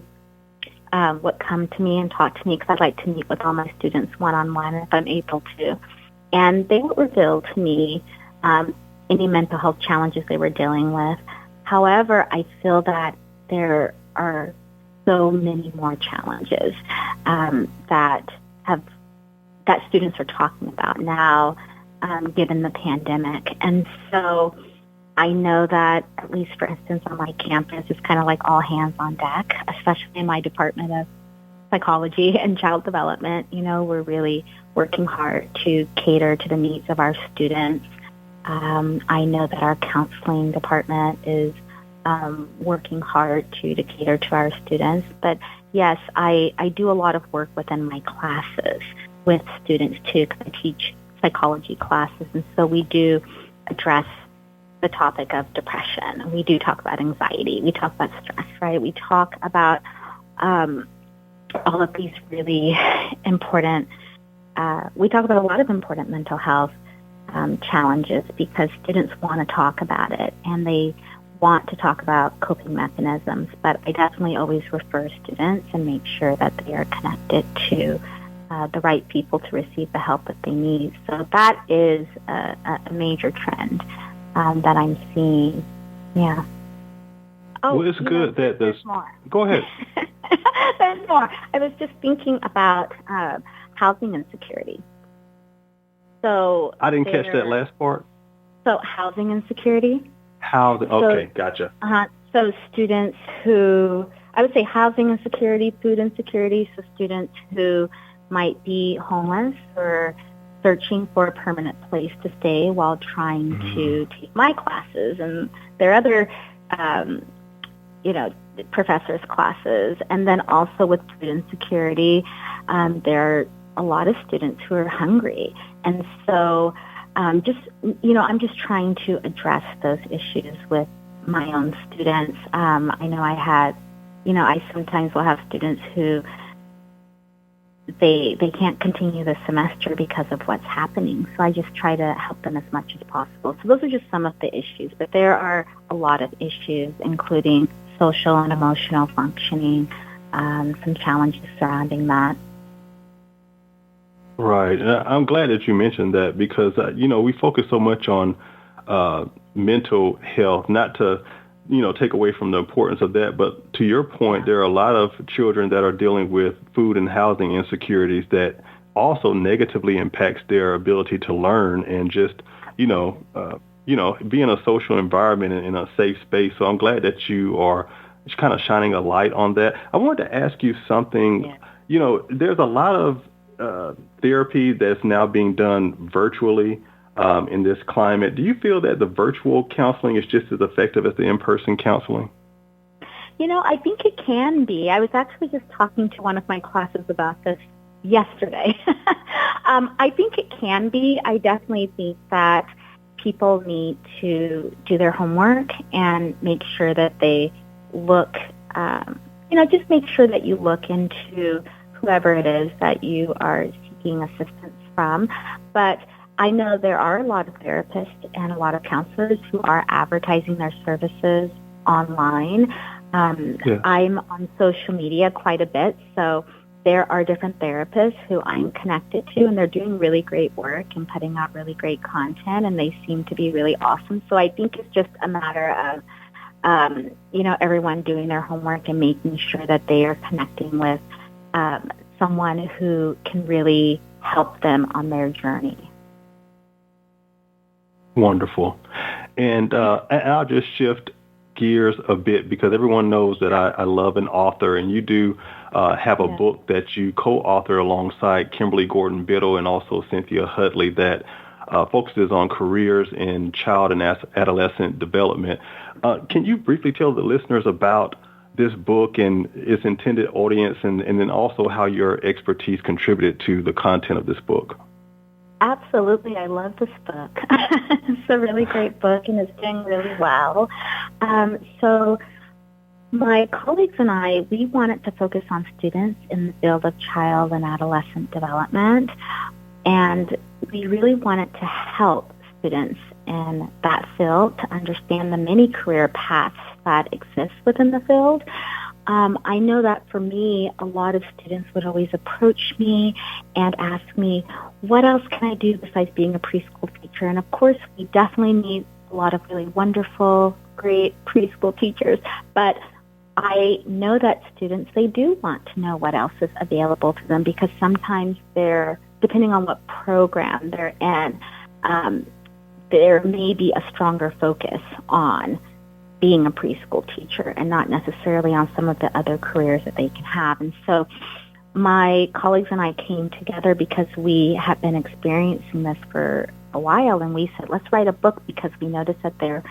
would come to me and talk to me, because I like to meet with all my students one-on-one if I'm able to. And they would reveal to me any mental health challenges they were dealing with. However, I feel that there are so many more challenges that students are talking about now, given the pandemic. And so I know that, at least for instance, on my campus, it's kind of like all hands on deck, especially in my department of psychology and child development. We're really working hard to cater to the needs of our students. I know that our counseling department is working hard to cater to our students. But yes, I do a lot of work within my classes with students too, because I teach psychology classes, and so we do address the topic of depression. We do talk about anxiety. We talk about stress, right? We talk about all of these really important, we talk about a lot of important mental health challenges, because students want to talk about it and they want to talk about coping mechanisms. But I definitely always refer students and make sure that they are connected to the right people to receive the help that they need. So that is a major trend that I'm seeing. Yeah. Oh,
well, it's good that
there's more.
Go ahead.
There's more. I was just thinking about housing insecurity. So
I didn't catch that last part.
So housing insecurity.
Housing. Okay, gotcha.
So students who, I would say housing insecurity, food insecurity. So students who might be homeless or searching for a permanent place to stay while trying to take my classes and their other, professors' classes. And then also with food insecurity, there are a lot of students who are hungry. And so I'm just trying to address those issues with my own students. I know I sometimes will have students who they can't continue the semester because of what's happening. So I just try to help them as much as possible. So those are just some of the issues, but there are a lot of issues, including social and emotional functioning, some challenges surrounding that.
Right. And I'm glad that you mentioned that because, we focus so much on mental health, not to, take away from the importance of that. But to your point, there are a lot of children that are dealing with food and housing insecurities that also negatively impacts their ability to learn and just, be in a social environment and in a safe space. So I'm glad that you are just kind of shining a light on that. I wanted to ask you something. Yeah. There's a lot of therapy that's now being done virtually in this climate. Do you feel that the virtual counseling is just as effective as the in-person counseling?
I think it can be. I was actually just talking to one of my classes about this yesterday. I think it can be. I definitely think that people need to do their homework and make sure that they look, just make sure that you look into whoever it is that you are seeking assistance from. But I know there are a lot of therapists and a lot of counselors who are advertising their services online. I'm on social media quite a bit, so there are different therapists who I'm connected to, and they're doing really great work and putting out really great content, and they seem to be really awesome. So I think it's just a matter of, everyone doing their homework and making sure that they are connecting with someone who can really help them on their journey.
Wonderful. And I'll just shift gears a bit because everyone knows that I love an author, and you do have a book that you co-author alongside Kimberly Gordon-Biddle and also Cynthia Hudley that focuses on careers in child and adolescent development. Can you briefly tell the listeners about this book and its intended audience, and then also how your expertise contributed to the content of this book?
Absolutely. I love this book. It's a really great book, and it's doing really well. So my colleagues and I, we wanted to focus on students in the field of child and adolescent development, and we really wanted to help students in that field to understand the many career paths that exist within the field. I know that for me, a lot of students would always approach me and ask me, what else can I do besides being a preschool teacher? And of course, we definitely need a lot of really wonderful, great preschool teachers. But I know that students, they do want to know what else is available to them because sometimes depending on what program they're in, there may be a stronger focus on being a preschool teacher and not necessarily on some of the other careers that they can have. And so my colleagues and I came together because we have been experiencing this for a while, and we said, let's write a book because we noticed that there,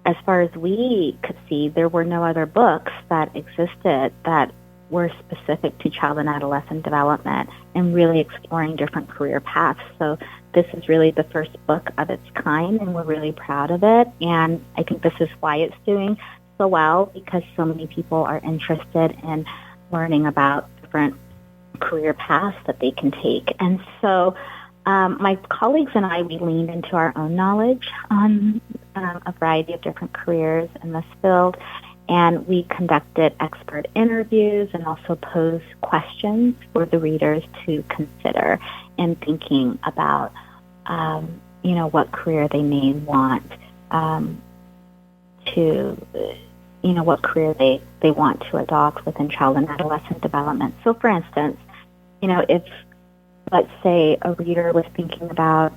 as far as we could see, there were no other books that existed that were specific to child and adolescent development and really exploring different career paths. So this is really the first book of its kind, and we're really proud of it. And I think this is why it's doing so well, because so many people are interested in learning about different career paths that they can take. And so my colleagues and I, we leaned into our own knowledge on a variety of different careers in this field, and we conducted expert interviews and also posed questions for the readers to consider in thinking about, what career they may want what career they want to adopt within child and adolescent development. So, for instance, if, let's say, a reader was thinking about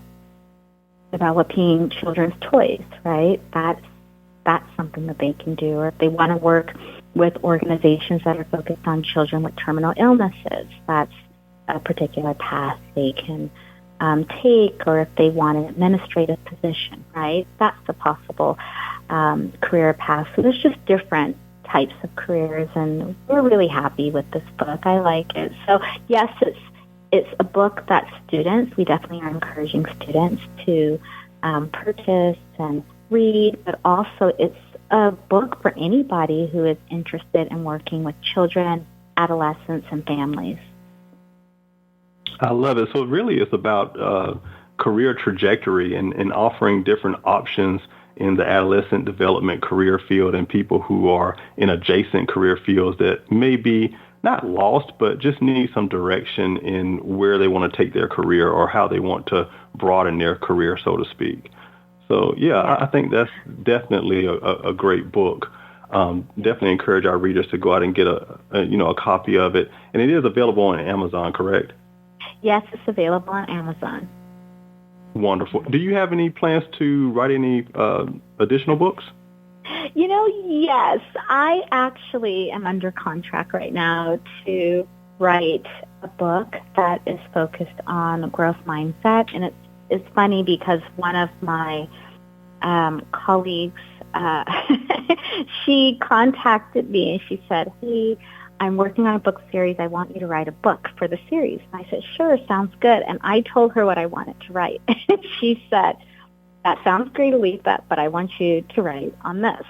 developing children's toys, right? That's something that they can do. Or if they want to work with organizations that are focused on children with terminal illnesses, that's a particular path they can take. Or if they want an administrative position, right? That's a possible career path. So there's just different types of careers, and we're really happy with this book. I like it. So yes, it's a book that we definitely are encouraging students to purchase and read, but also it's a book for anybody who is interested in working with children, adolescents, and families.
I love it. So really it's about career trajectory and offering different options in the adolescent development career field and people who are in adjacent career fields that may be not lost, but just need some direction in where they want to take their career or how they want to broaden their career, so to speak. So, yeah, I think that's definitely a great book. Definitely encourage our readers to go out and get a copy of it. And it is available on Amazon, correct?
Yes, it's available on Amazon.
Wonderful. Do you have any plans to write any additional books?
Yes. I actually am under contract right now to write a book that is focused on growth mindset. And it's funny because one of my colleagues, she contacted me and she said, "Hey, I'm working on a book series. I want you to write a book for the series." And I said, "Sure, sounds good." And I told her what I wanted to write. She said, "That sounds great, Aletha, but I want you to write on this."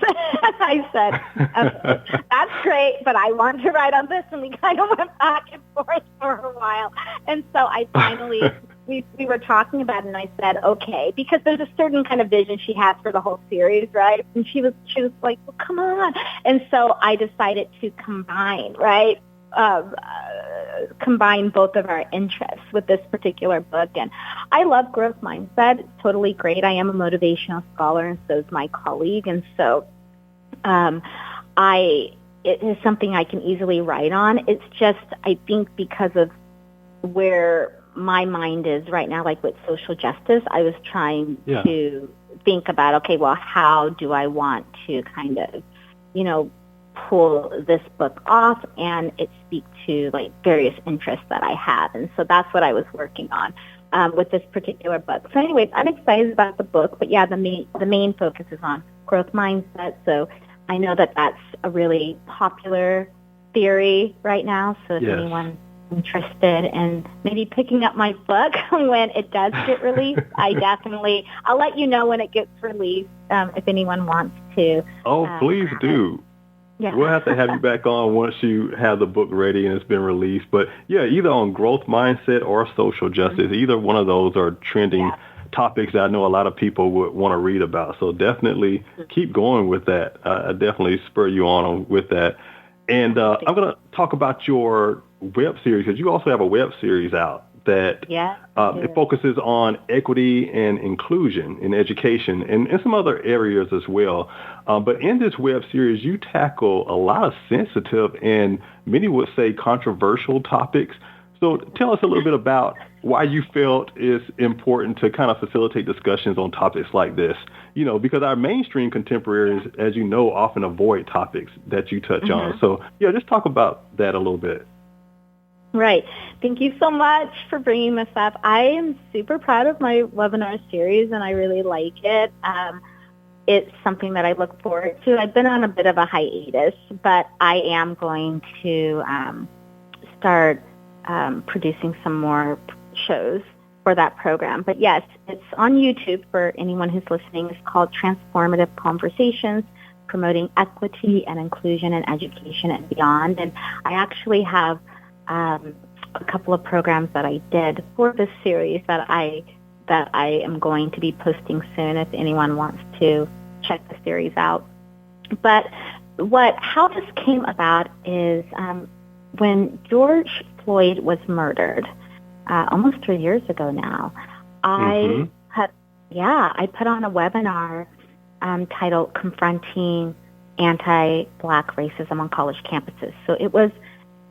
I said, "Okay, that's great, but I want to write on this." And we kind of went back and forth for a while. And so I finally, we were talking about it, and I said, okay, because there's a certain kind of vision she has for the whole series, right? And she was like, well, come on. And so I decided to combine, right? Combine both of our interests with this particular book. And I love growth mindset. It's totally great. I am a motivational scholar, and so is my colleague. And so it is something I can easily write on. It's just, I think because of where my mind is right now, like with social justice, I was trying to think about, okay, well, how do I want to kind of, pull this book off and it speak to like various interests that I have. And so that's what I was working on with this particular book. So anyways, I'm excited about the book, but yeah, the main focus is on growth mindset. So I know that that's a really popular theory right now. So if anyone's interested in maybe picking up my book when it does get released, I'll let you know when it gets released if anyone wants to.
Oh, please do. Yeah. We'll have to have you back on once you have the book ready and it's been released. But yeah, either on growth mindset or social justice, either one of those are trending topics that I know a lot of people would want to read about. So definitely keep going with that. I definitely spur you on with that. And I'm going to talk about your web series, because you also have a web series out that it focuses on equity and inclusion in education and some other areas as well. But in this web series, you tackle a lot of sensitive and many would say controversial topics. So tell us a little bit about why you felt it's important to kind of facilitate discussions on topics like this, because our mainstream contemporaries, as you know, often avoid topics that you touch on. So, just talk about that a little bit.
Right. Thank you so much for bringing this up. I am super proud of my webinar series, and I really like it. It's something that I look forward to. I've been on a bit of a hiatus, but I am going to start producing some more shows for that program. But yes, it's on YouTube for anyone who's listening. It's called Transformative Conversations, Promoting Equity and Inclusion in Education and Beyond. And I actually have a couple of programs that I did for this series that I am going to be posting soon if anyone wants to check the series out. But how this came about is when George Floyd was murdered almost 3 years ago now, I put on a webinar titled Confronting Anti-Black Racism on College Campuses. So it was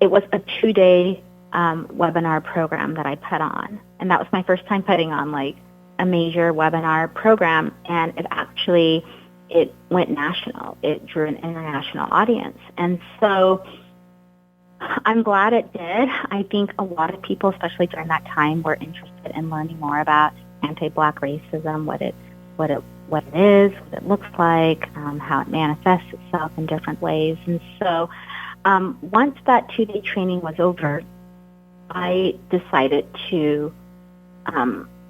a 2-day webinar program that I put on. And that was my first time putting on like a major webinar program. And it went national. It drew an international audience. And so I'm glad it did. I think a lot of people, especially during that time, were interested in learning more about anti-Black racism, what it is, what it looks like, how it manifests itself in different ways. And so once that 2-day training was over, I decided to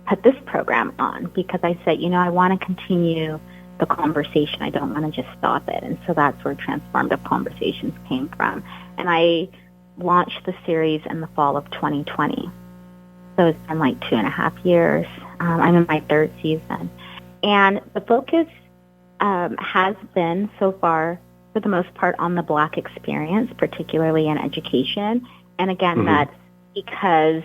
put this program on because I said, I want to continue the conversation. I don't want to just stop it. And so that's where Transformative Conversations came from. And I launched the series in the fall of 2020. So it's been like 2.5 years. I'm in my third season. And the focus has been so far, for the most part, on the Black experience, particularly in education. And again, that's because,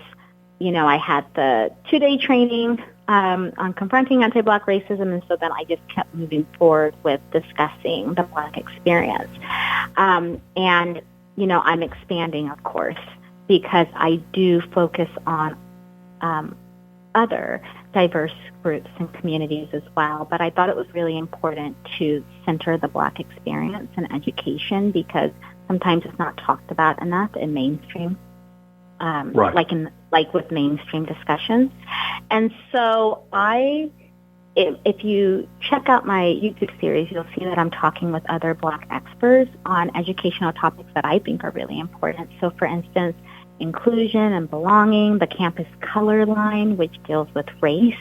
I had the 2-day training on confronting anti-Black racism, and so then I just kept moving forward with discussing the Black experience. And, I'm expanding, of course, because I do focus on other diverse groups and communities as well. But I thought it was really important to center the Black experience in education because sometimes it's not talked about enough in mainstream, like with mainstream discussions. And so if you check out my YouTube series, you'll see that I'm talking with other Black experts on educational topics that I think are really important. So, for instance, inclusion and belonging, the campus color line, which deals with race.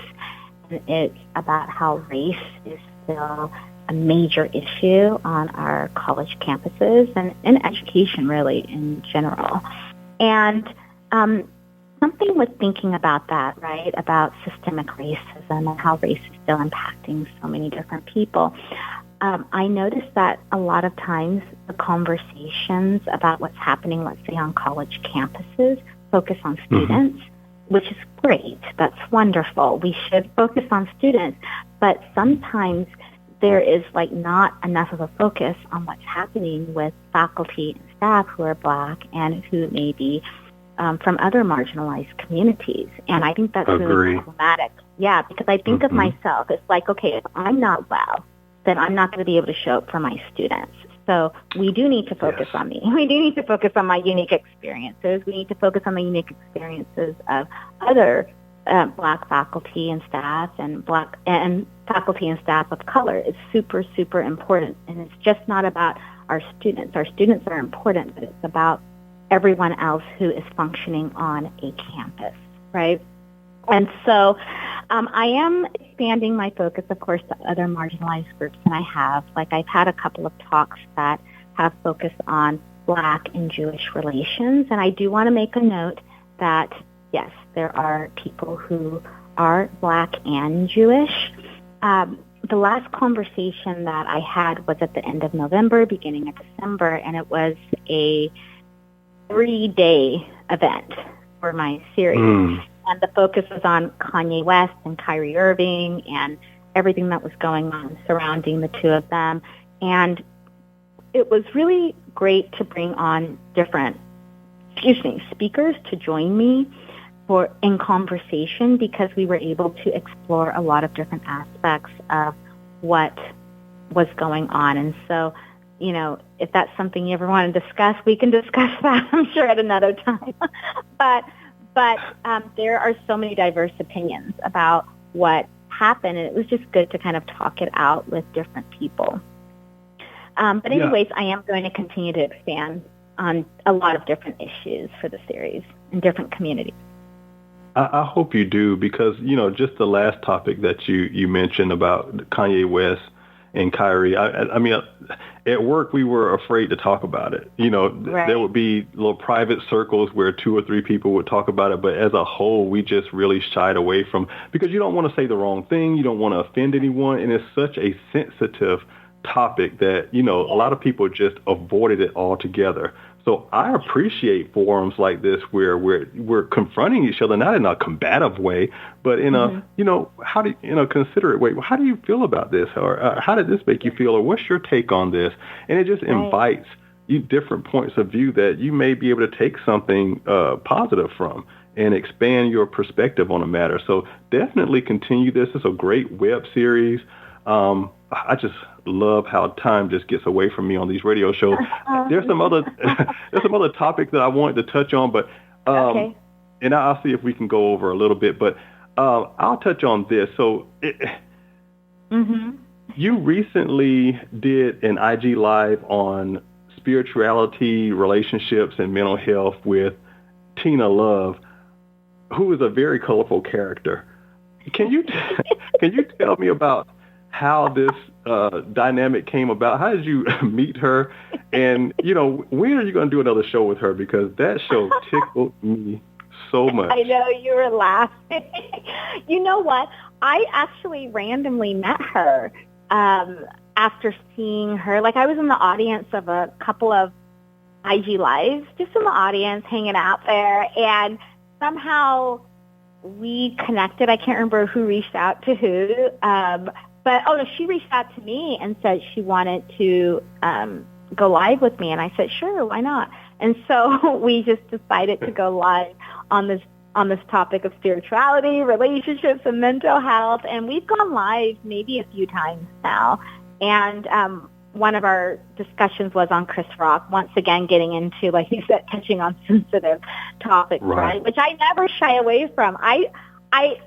And it's about how race is still a major issue on our college campuses and in education, really, in general. And something with thinking about that, right, about systemic racism and how race is still impacting so many different people. I noticed that a lot of times the conversations about what's happening, let's say, on college campuses focus on students, which is great. That's wonderful. We should focus on students. But sometimes there is not enough of a focus on what's happening with faculty and staff who are Black and who may be from other marginalized communities. And I think that's really problematic. Yeah, because I think of myself. It's like, okay, if I'm not well, then I'm not going to be able to show up for my students. So we do need to focus on me. We do need to focus on my unique experiences. We need to focus on the unique experiences of other Black faculty and staff and faculty and staff of color. It's super, super important. And it's just not about our students. Our students are important, but it's about everyone else who is functioning on a campus, right? And so I am expanding my focus, of course, to other marginalized groups than I have. I've had a couple of talks that have focused on Black and Jewish relations. And I do want to make a note that, yes, there are people who are Black and Jewish. The last conversation that I had was at the end of November, beginning of December, and it was a 3-day event for my series. And the focus was on Kanye West and Kyrie Irving and everything that was going on surrounding the two of them. And it was really great to bring on different, speakers to join me in conversation because we were able to explore a lot of different aspects of what was going on. And so, if that's something you ever want to discuss, we can discuss that, I'm sure, at another time. But there are so many diverse opinions about what happened, and it was just good to kind of talk it out with different people. But anyways, I am going to continue to expand on a lot of different issues for the series in different communities.
I hope you do because, just the last topic that you mentioned about Kanye West and Kyrie, I mean, at work, we were afraid to talk about it. There would be little private circles where 2 or 3 people would talk about it. But as a whole, we just really shied away from because you don't want to say the wrong thing. You don't want to offend anyone. And it's such a sensitive topic that, a lot of people just avoided it altogether. So I appreciate forums like this where we're confronting each other, not in a combative way, but in a, how do you, considerate way. How do you feel about this? Or how did this make you feel? Or what's your take on this? And it just invites you different points of view that you may be able to take something positive from and expand your perspective on a matter. So definitely continue this. It's a great web series. I just love how time just gets away from me on these radio shows. There's some other topics that I wanted to touch on, but and I'll see if we can go over a little bit. But I'll touch on this. So you recently did an IG Live on spirituality, relationships, and mental health with Tina Love, who is a very colorful character. Can you tell me about how this dynamic came about? How did you meet her? And, when are you going to do another show with her? Because that show tickled me so much.
I know, you were laughing. You know what? I actually randomly met her after seeing her. Like, I was in the audience of a couple of IG Lives, just in the audience, hanging out there, and somehow we connected. I can't remember who reached out to who, but she reached out to me and said she wanted to go live with me, and I said, sure, why not? And so we just decided to go live on this topic of spirituality, relationships, and mental health, and we've gone live maybe a few times now. And one of our discussions was on Chris Rock, once again getting into, like you said, touching on sensitive topics, right? Which I never shy away from. I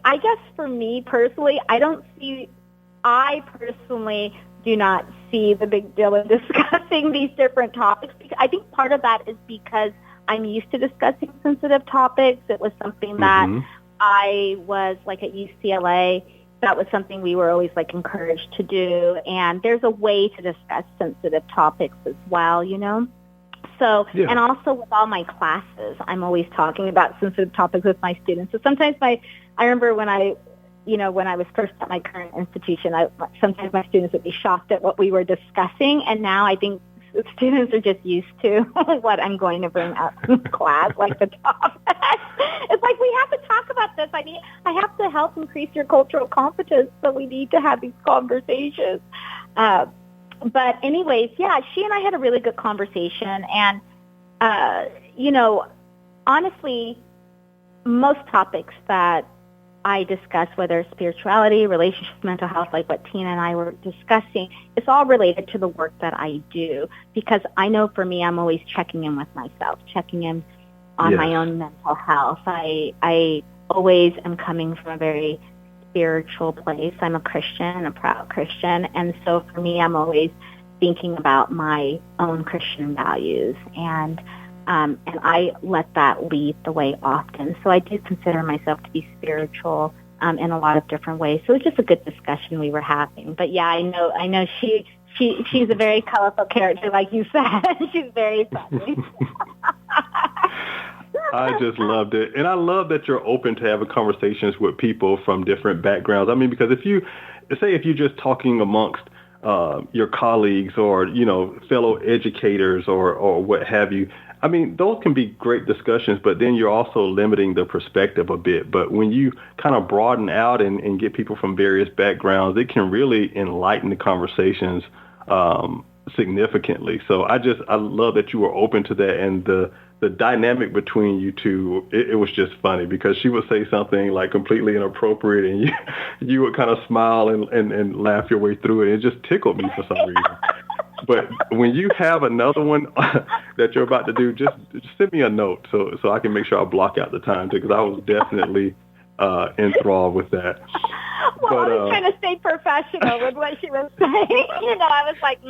guess for me personally, I personally do not see the big deal in discussing these different topics. I think part of that is because I'm used to discussing sensitive topics. It was something that I was, like, at UCLA, that was something we were always, like, encouraged to do. And there's a way to discuss sensitive topics as well, you know? So, and also with all my classes, I'm always talking about sensitive topics with my students. So sometimes I remember when I was first at my current institution, sometimes my students would be shocked at what we were discussing. And now I think students are just used to what I'm going to bring up in class, like the topic. It's like, we have to talk about this. I have to help increase your cultural competence, so we need to have these conversations. But anyways, yeah, she and I had a really good conversation. And, honestly, most topics that I discuss, whether it's spirituality, relationships, mental health, like what Tina and I were discussing, it's all related to the work that I do, because I know for me, I'm always checking in with myself, checking in on my own mental health. I always am coming from a very spiritual place. I'm a Christian, a proud Christian, and so for me, I'm always thinking about my own Christian values, and I let that lead the way often. So I do consider myself to be spiritual in a lot of different ways. So it's just a good discussion we were having. But yeah, I know she's a very colorful character, like you said. She's very funny.
I just loved it. And I love that you're open to having conversations with people from different backgrounds. I mean, because if you're just talking amongst your colleagues or, fellow educators or what have you, I mean, those can be great discussions, but then you're also limiting the perspective a bit. But when you kind of broaden out and get people from various backgrounds, it can really enlighten the conversations significantly. So I love that you were open to that, and the dynamic between you two, it was just funny, because she would say something like completely inappropriate, and you would kind of smile and laugh your way through it. It just tickled me for some reason. But when you have another one that you're about to do, just send me a note so I can make sure I block out the time, because I was definitely enthralled with that.
Well, I was trying to stay professional with what she was saying. I was like,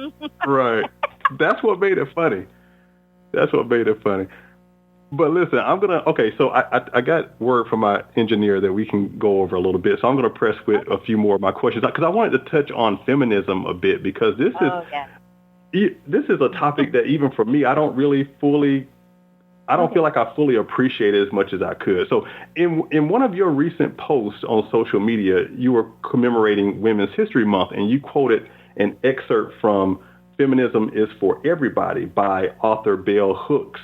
Right. That's what made it funny. But listen, so I got word from my engineer that we can go over a little bit. So I'm going to press with a few more of my questions, because I wanted to touch on feminism a bit, because this is a topic that even for me, I don't feel like I fully appreciate it as much as I could. So in one of your recent posts on social media, you were commemorating Women's History Month, and you quoted an excerpt from Feminism is for Everybody by author Bell Hooks.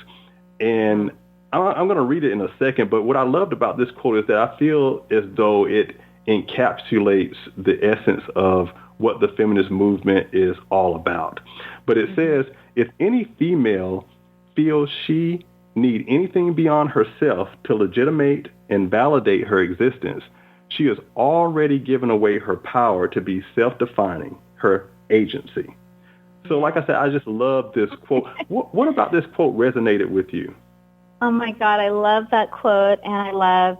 And I'm going to read it in a second, but what I loved about this quote is that I feel as though it encapsulates the essence of what the feminist movement is all about. But it says, if any female feels she need anything beyond herself to legitimate and validate her existence, she has already given away her power to be self-defining, her agency. So like I said, I just love this quote. What about this quote resonated with you?
Oh, my God, I love that quote, and I love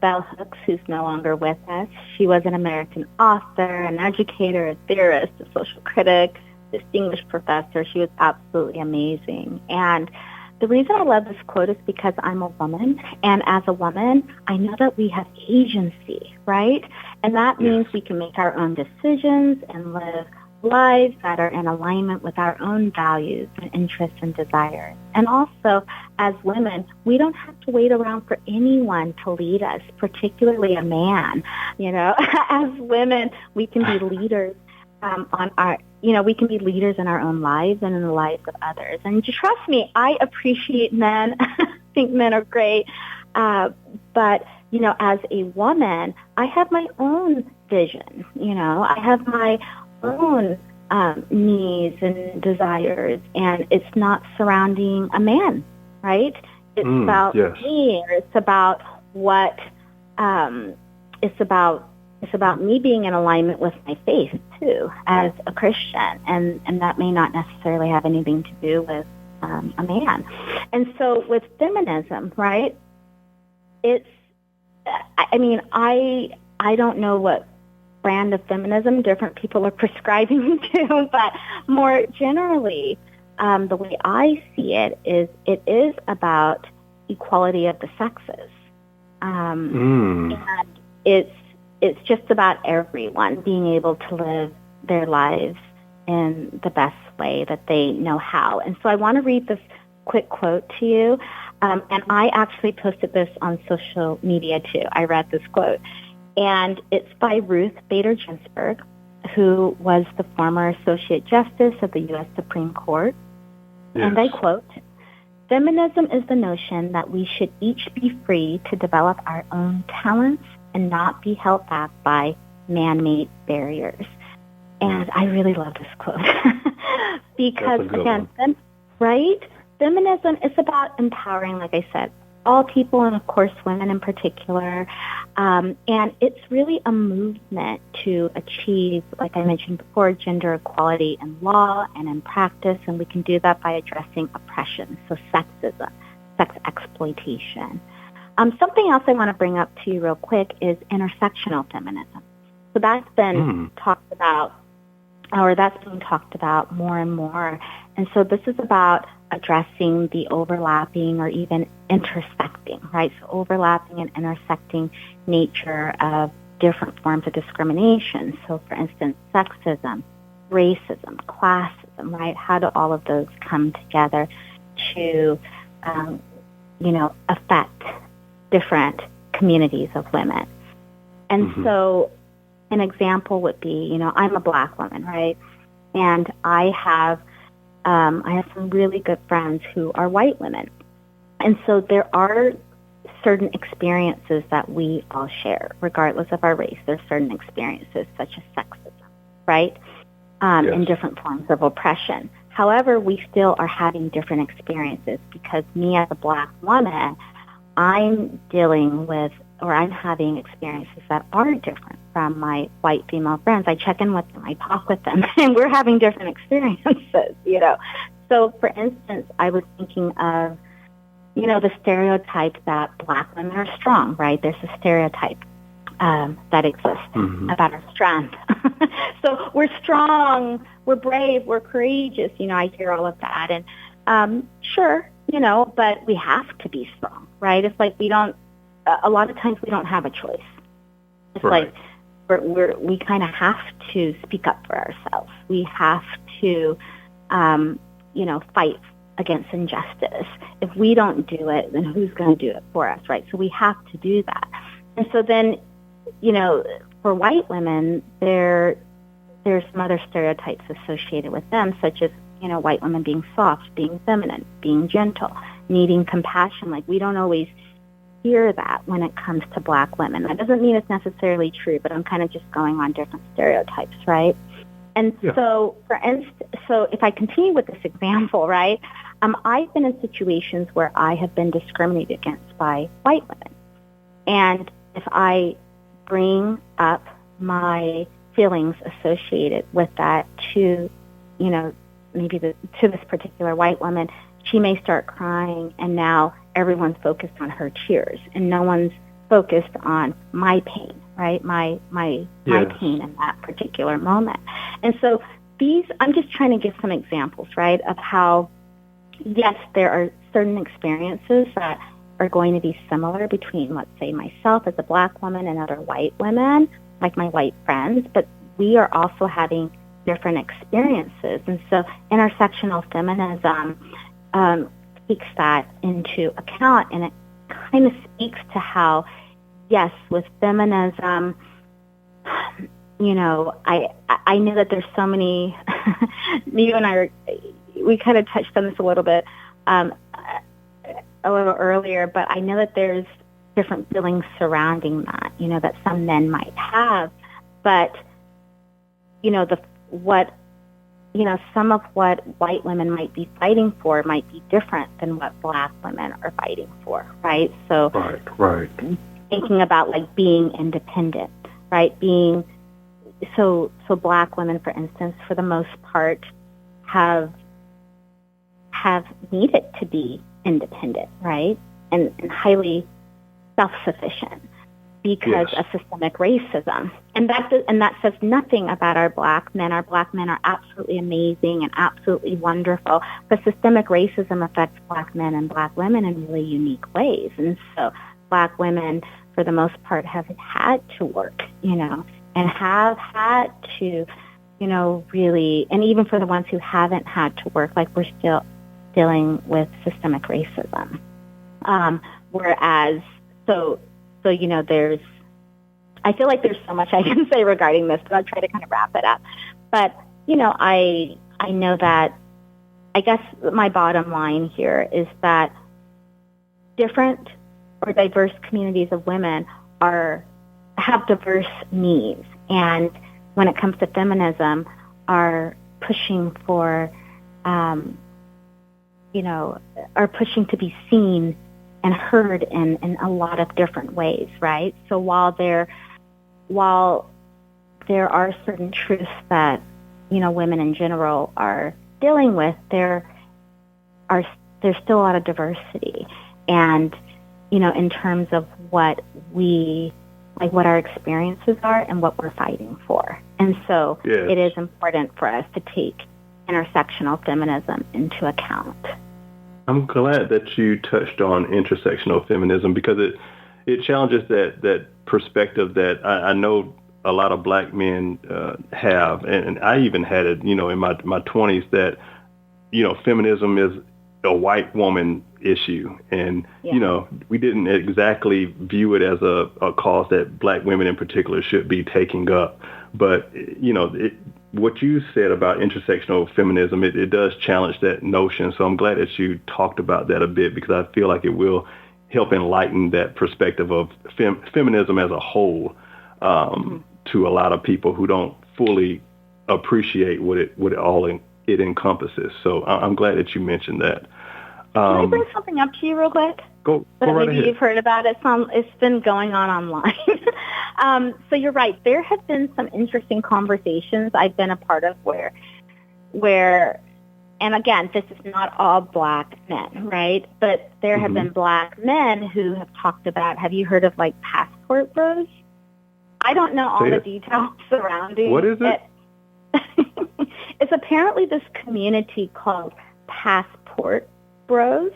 Bell Hooks, who's no longer with us. She was an American author, an educator, a theorist, a social critic, distinguished professor. She was absolutely amazing. And the reason I love this quote is because I'm a woman, and as a woman, I know that we have agency, right? And that means we can make our own decisions and live lives that are in alignment with our own values and interests and desires. And also, as women, we don't have to wait around for anyone to lead us, particularly a man. As women, we can be leaders we can be leaders in our own lives and in the lives of others. And trust me, I appreciate men. I think men are great. But, as a woman, I have my own vision. I have my own needs and desires, and it's not surrounding a man, right? It's about me, or it's about what it's about me being in alignment with my faith too, as a Christian, and that may not necessarily have anything to do with a man. And so with feminism, right? I don't know what brand of feminism different people are prescribing to, but more generally, the way I see it is about equality of the sexes, and it's just about everyone being able to live their lives in the best way that they know how. And so I want to read this quick quote to you, and I actually posted this on social media too. I read this quote. And it's by Ruth Bader Ginsburg, who was the former Associate Justice of the U.S. Supreme Court. Yes. And I quote, "Feminism is the notion that we should each be free to develop our own talents and not be held back by man-made barriers." And I really love this quote because, again, feminism is about empowering, like I said, all people, and of course women in particular, and it's really a movement to achieve, like I mentioned before, gender equality in law and in practice, and we can do that by addressing oppression, so sexism, sex exploitation. Something else I want to bring up to you real quick is intersectional feminism. So that's been talked about, or that's being talked about more and more, and so this is about addressing the overlapping or even intersecting, right? So overlapping and intersecting nature of different forms of discrimination. So for instance, sexism, racism, classism, right? How do all of those come together to, affect different communities of women? And so an example would be, I'm a Black woman, right? And I have some really good friends who are white women. And so there are certain experiences that we all share, regardless of our race. There's certain experiences such as sexism, right? And different forms of oppression. However, we still are having different experiences because me as a Black woman, I'm dealing with, or I'm having experiences that are different from my white female friends. I check in with them, I talk with them, and we're having different experiences, So, for instance, I was thinking of, the stereotype that Black women are strong, right? There's a stereotype that exists about our strength. So we're strong, we're brave, we're courageous. I hear all of that. And sure, but we have to be strong, right? It's like a lot of times we don't have a choice. It's like we kind of have to speak up for ourselves. We have to, fight against injustice. If we don't do it, then who's going to do it for us, right? So we have to do that. And so then, for white women, there's some other stereotypes associated with them, such as, white women being soft, being feminine, being gentle, needing compassion. Like, we don't always hear that when it comes to Black women. That doesn't mean it's necessarily true, but I'm kind of just going on different stereotypes, right? And so, for instance, if I continue with this example, right, I've been in situations where I have been discriminated against by white women. And if I bring up my feelings associated with that to, maybe to this particular white woman, she may start crying, and now everyone's focused on her tears, and no one's focused on my pain, right? My pain in that particular moment. And so I'm just trying to give some examples, right, of how, yes, there are certain experiences that are going to be similar between, let's say, myself as a Black woman and other white women, like my white friends, but we are also having different experiences. And so intersectional feminism takes that into account, and it kind of speaks to how, yes, with feminism, you know, I know that there's so many, you and I, we kind of touched on this a little bit a little earlier, but I know that there's different feelings surrounding that, you know, that some men might have, but, you know, some of what white women might be fighting for might be different than what black women are fighting for, right? So
right.
Thinking about like being independent, right? So black women, for instance, for the most part, have needed to be independent, right? And highly self-sufficient because of systemic racism. And that says nothing about our black men. Our black men are absolutely amazing and absolutely wonderful, but systemic racism affects black men and black women in really unique ways. And so black women, for the most part, have had to work, you know, and have had to, you know, really, and even for the ones who haven't had to work, like we're still dealing with systemic racism. Whereas, so, you know, I feel like there's so much I can say regarding this, but I'll try to kind of wrap it up. But, you know, I know that, I guess my bottom line here is that different or diverse communities of women have diverse needs, and when it comes to feminism, are pushing for, you know, are pushing to be seen and heard in a lot of different ways, right? So while there are certain truths that, you know, women in general are dealing with, there's still a lot of diversity, and, you know, in terms of what our experiences are and what we're fighting for. And so It is important for us to take intersectional feminism into account.
I'm glad that you touched on intersectional feminism because it challenges that perspective that I know a lot of black men have, and I even had it, you know, in my 20s that, you know, feminism is a white woman issue, and you know, we didn't exactly view it as a cause that black women in particular should be taking up. But you know, what you said about intersectional feminism, it does challenge that notion. So I'm glad that you talked about that a bit, because I feel like it will help enlighten that perspective of feminism as a whole to a lot of people who don't fully appreciate what it encompasses. So I'm glad that you mentioned that.
Can I bring something up to you real quick?
Go right ahead.
You've heard about it. It's been going on online. So you're right. There have been some interesting conversations I've been a part of where, and again, this is not all black men, right? But there have been black men who have talked about, have you heard of like passport bros? I don't know all the details surrounding
What is it?
It's apparently this community called passport bros.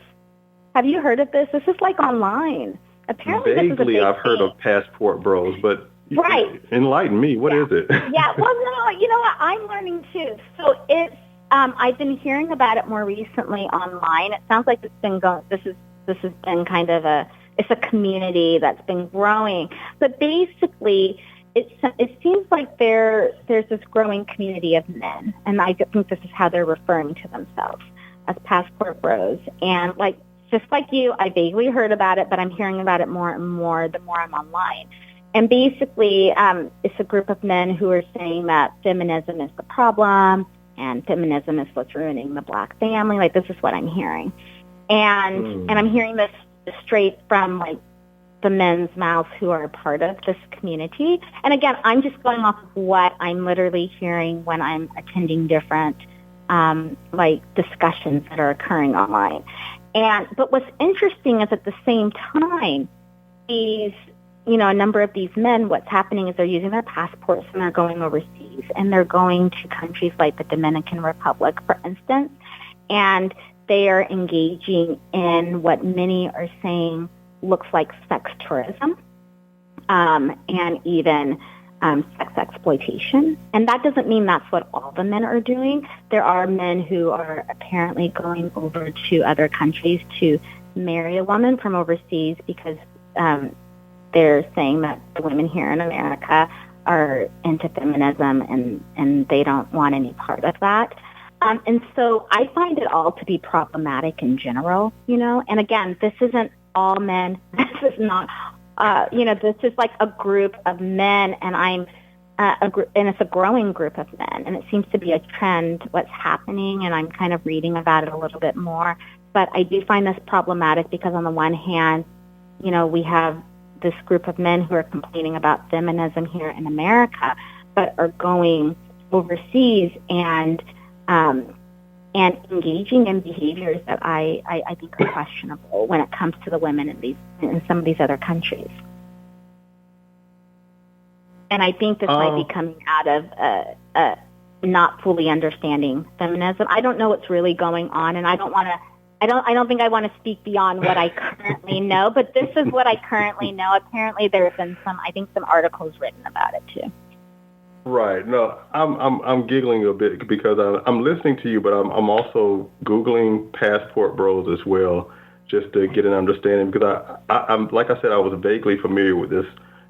Have you heard of this? This is like online. Apparently,
vaguely,
this is a big
I've heard
thing.
of passport bros, but
right.
Enlighten me. What is it?
Yeah. Well, no. You know what? I'm learning too. So it's. I've been hearing about it more recently online. It sounds like it's been going. This has been kind of it's a community that's been growing. But basically, it seems like there's this growing community of men, and I think this is how they're referring to themselves, as passport bros. And like, just like you, I vaguely heard about it, but I'm hearing about it more and more the more I'm online. And basically, it's a group of men who are saying that feminism is the problem, and feminism is what's ruining the black family. Like, this is what I'm hearing. And I'm hearing this straight from, like, the men's mouths who are a part of this community. And again, I'm just going off of what I'm literally hearing when I'm attending different discussions that are occurring online. But what's interesting is at the same time, a number of these men, what's happening is they're using their passports and they're going overseas, and they're going to countries like the Dominican Republic, for instance, and they are engaging in what many are saying looks like sex tourism, and even sex exploitation. And that doesn't mean that's what all the men are doing. There are men who are apparently going over to other countries to marry a woman from overseas because they're saying that the women here in America are into feminism and they don't want any part of that. And so I find it all to be problematic in general, And again, this isn't all men. This is not, this is like a group of men, and and it's a growing group of men, and it seems to be a trend, what's happening, and I'm kind of reading about it a little bit more. But I do find this problematic because on the one hand, we have this group of men who are complaining about feminism here in America, but are going overseas and engaging in behaviors that I think are questionable when it comes to the women in some of these other countries. And I think this might be coming out of not fully understanding feminism. I don't know what's really going on, and I don't think I want to speak beyond what I currently know, but this is what I currently know. Apparently there have been some articles written about it too.
Right. No, I'm giggling a bit because I'm listening to you, but I'm also Googling passport bros as well, just to get an understanding, because I'm like I said, I was vaguely familiar with this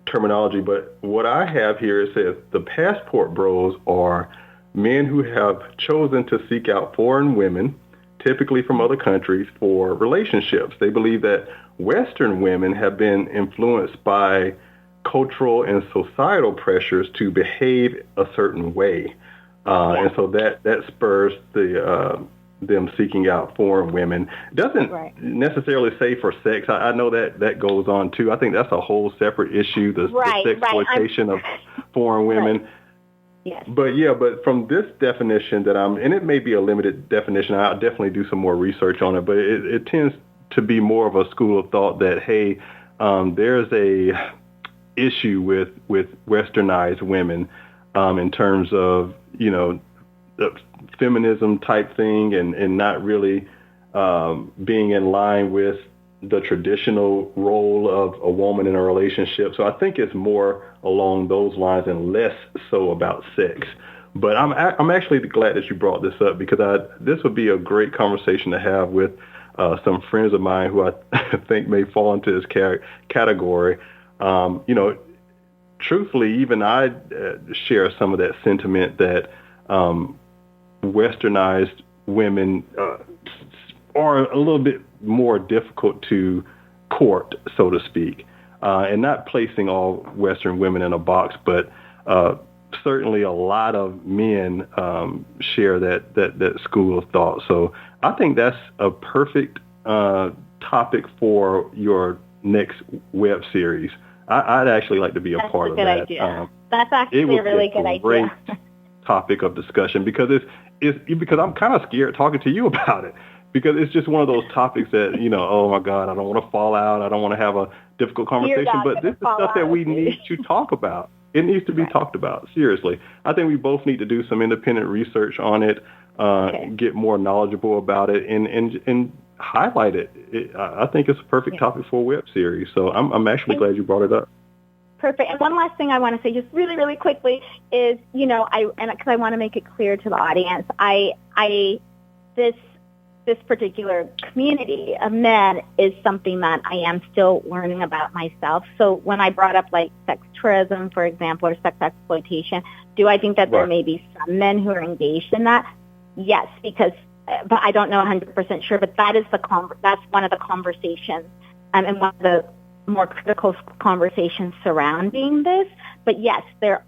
terminology, but what I have here, it says the passport bros are men who have chosen to seek out foreign women, typically from other countries, for relationships. They believe that Western women have been influenced by cultural and societal pressures to behave a certain way. And so that spurs them seeking out foreign women. Doesn't necessarily say for sex. I know that goes on too. I think that's a whole separate issue, the sexploitation of foreign women.
Right. Yes.
But from this definition and it may be a limited definition, I'll definitely do some more research on it, but it tends to be more of a school of thought that, hey, there's a issue with westernized women in terms of, the feminism type thing and not really being in line with the traditional role of a woman in a relationship. So I think it's more along those lines and less so about sex. But I'm actually glad that you brought this up, because this would be a great conversation to have with some friends of mine who I think may fall into this category. Truthfully, even I share some of that sentiment that westernized women are a little bit more difficult to court, so to speak, and not placing all Western women in a box, but certainly a lot of men share that school of thought. So I think that's a perfect topic for your next web series. I'd actually like to be a part of that.
That's a good idea. That's actually a really good idea.
Great topic of discussion, because because I'm kind of scared talking to you about it, because it's just one of those topics that, oh my God, I don't want to fall out. I don't want to have a difficult conversation, but this is stuff that we need to talk about. It needs to be talked about, seriously. I think we both need to do some independent research on it, get more knowledgeable about it, and highlight it. I think it's a perfect topic for a web series. So I'm actually glad you brought it up.
Perfect. And one last thing I want to say, just really, really quickly, is, because I want to make it clear to the audience, this particular community of men is something that I am still learning about myself. So when I brought up like sex tourism, for example, or sex exploitation, do I think that there may be some men who are engaged in that? Yes, but I don't know 100% sure, but that is that's one of the conversations and one of the more critical conversations surrounding this. But yes,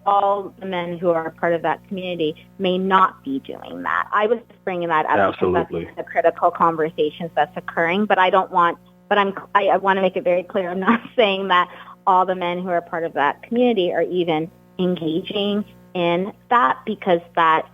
all the men who are part of that community may not be doing that. I was just bringing that up because that's one of the critical conversations that's occurring. But I want to make it very clear. I'm not saying that all the men who are part of that community are even engaging in that, because that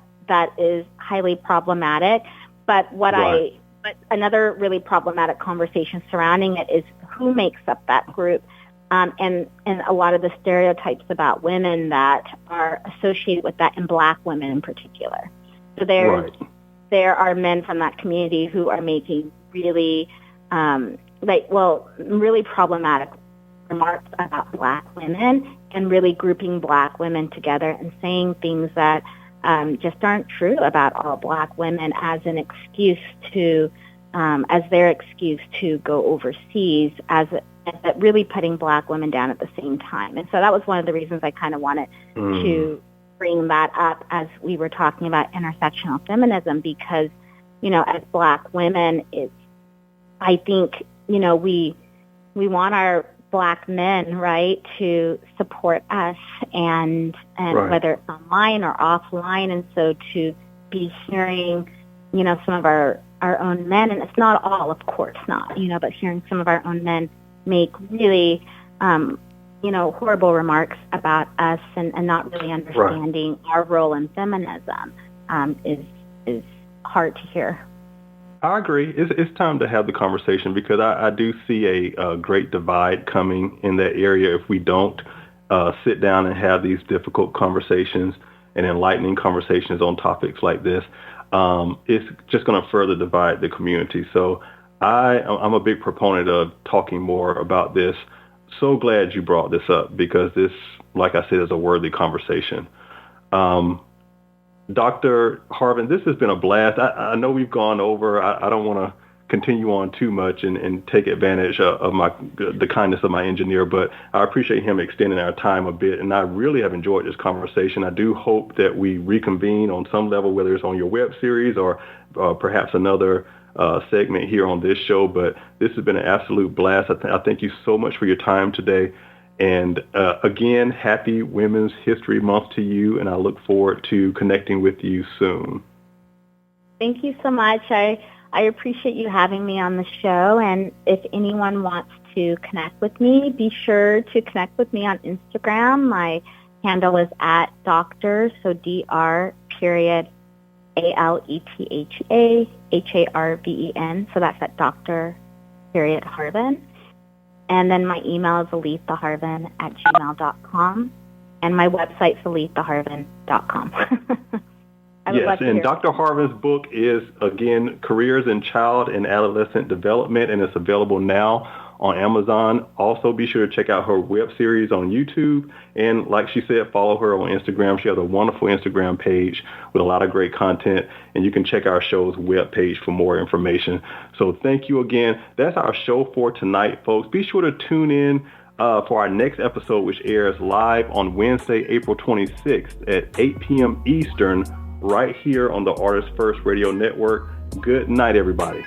is highly problematic. But but another really problematic conversation surrounding it is who makes up that group, and a lot of the stereotypes about women that are associated with that, and Black women in particular. So there are men from that community who are making really, really problematic remarks about Black women and really grouping Black women together and saying things that just aren't true about all Black women as an excuse to, as their excuse to go overseas, as really putting Black women down at the same time. And so that was one of the reasons I kind of wanted to bring that up as we were talking about intersectional feminism, because, you know, as Black women, I think, you know, we want our Black men, right, to support us and right. whether it's online or offline. And so to be hearing, you know, some of our own men, and it's not all, of course not, you know, but hearing some of our own men make really, you know, horrible remarks about us and not really understanding right. our role in feminism is hard to hear.
I agree. It's time to have the conversation, because I do see a great divide coming in that area if we don't sit down and have these difficult conversations and enlightening conversations on topics like this. It's just going to further divide the community. So I'm a big proponent of talking more about this. So glad you brought this up, because this, like I said, is a worthy conversation. Dr. Harven, this has been a blast. I know we've gone over. I don't want to continue on too much and take advantage of the kindness of my engineer, but I appreciate him extending our time a bit, and I really have enjoyed this conversation. I do hope that we reconvene on some level, whether it's on your web series or perhaps another segment here on this show, but this has been an absolute blast. I thank you so much for your time today. And again, happy Women's History Month to you, and I look forward to connecting with you soon.
Thank you so much. I appreciate you having me on the show, and if anyone wants to connect with me, be sure to connect with me on Instagram. My handle is @Dr, so Dr. Aletha Harven, so that's @Dr. Harven. And then my email is alethaharven@gmail.com. And my website is alethaharven.com.
Yes, and Dr. Harven's book is, again, Careers in Child and Adolescent Development, and it's available now on Amazon. Also, be sure to check out her web series on YouTube. And like she said, follow her on Instagram. She has a wonderful Instagram page with a lot of great content. And you can check our show's webpage for more information. So thank you again. That's our show for tonight, folks. Be sure to tune in for our next episode, which airs live on Wednesday, April 26th at 8 p.m. Eastern, right here on the Artist First Radio Network. Good night, everybody.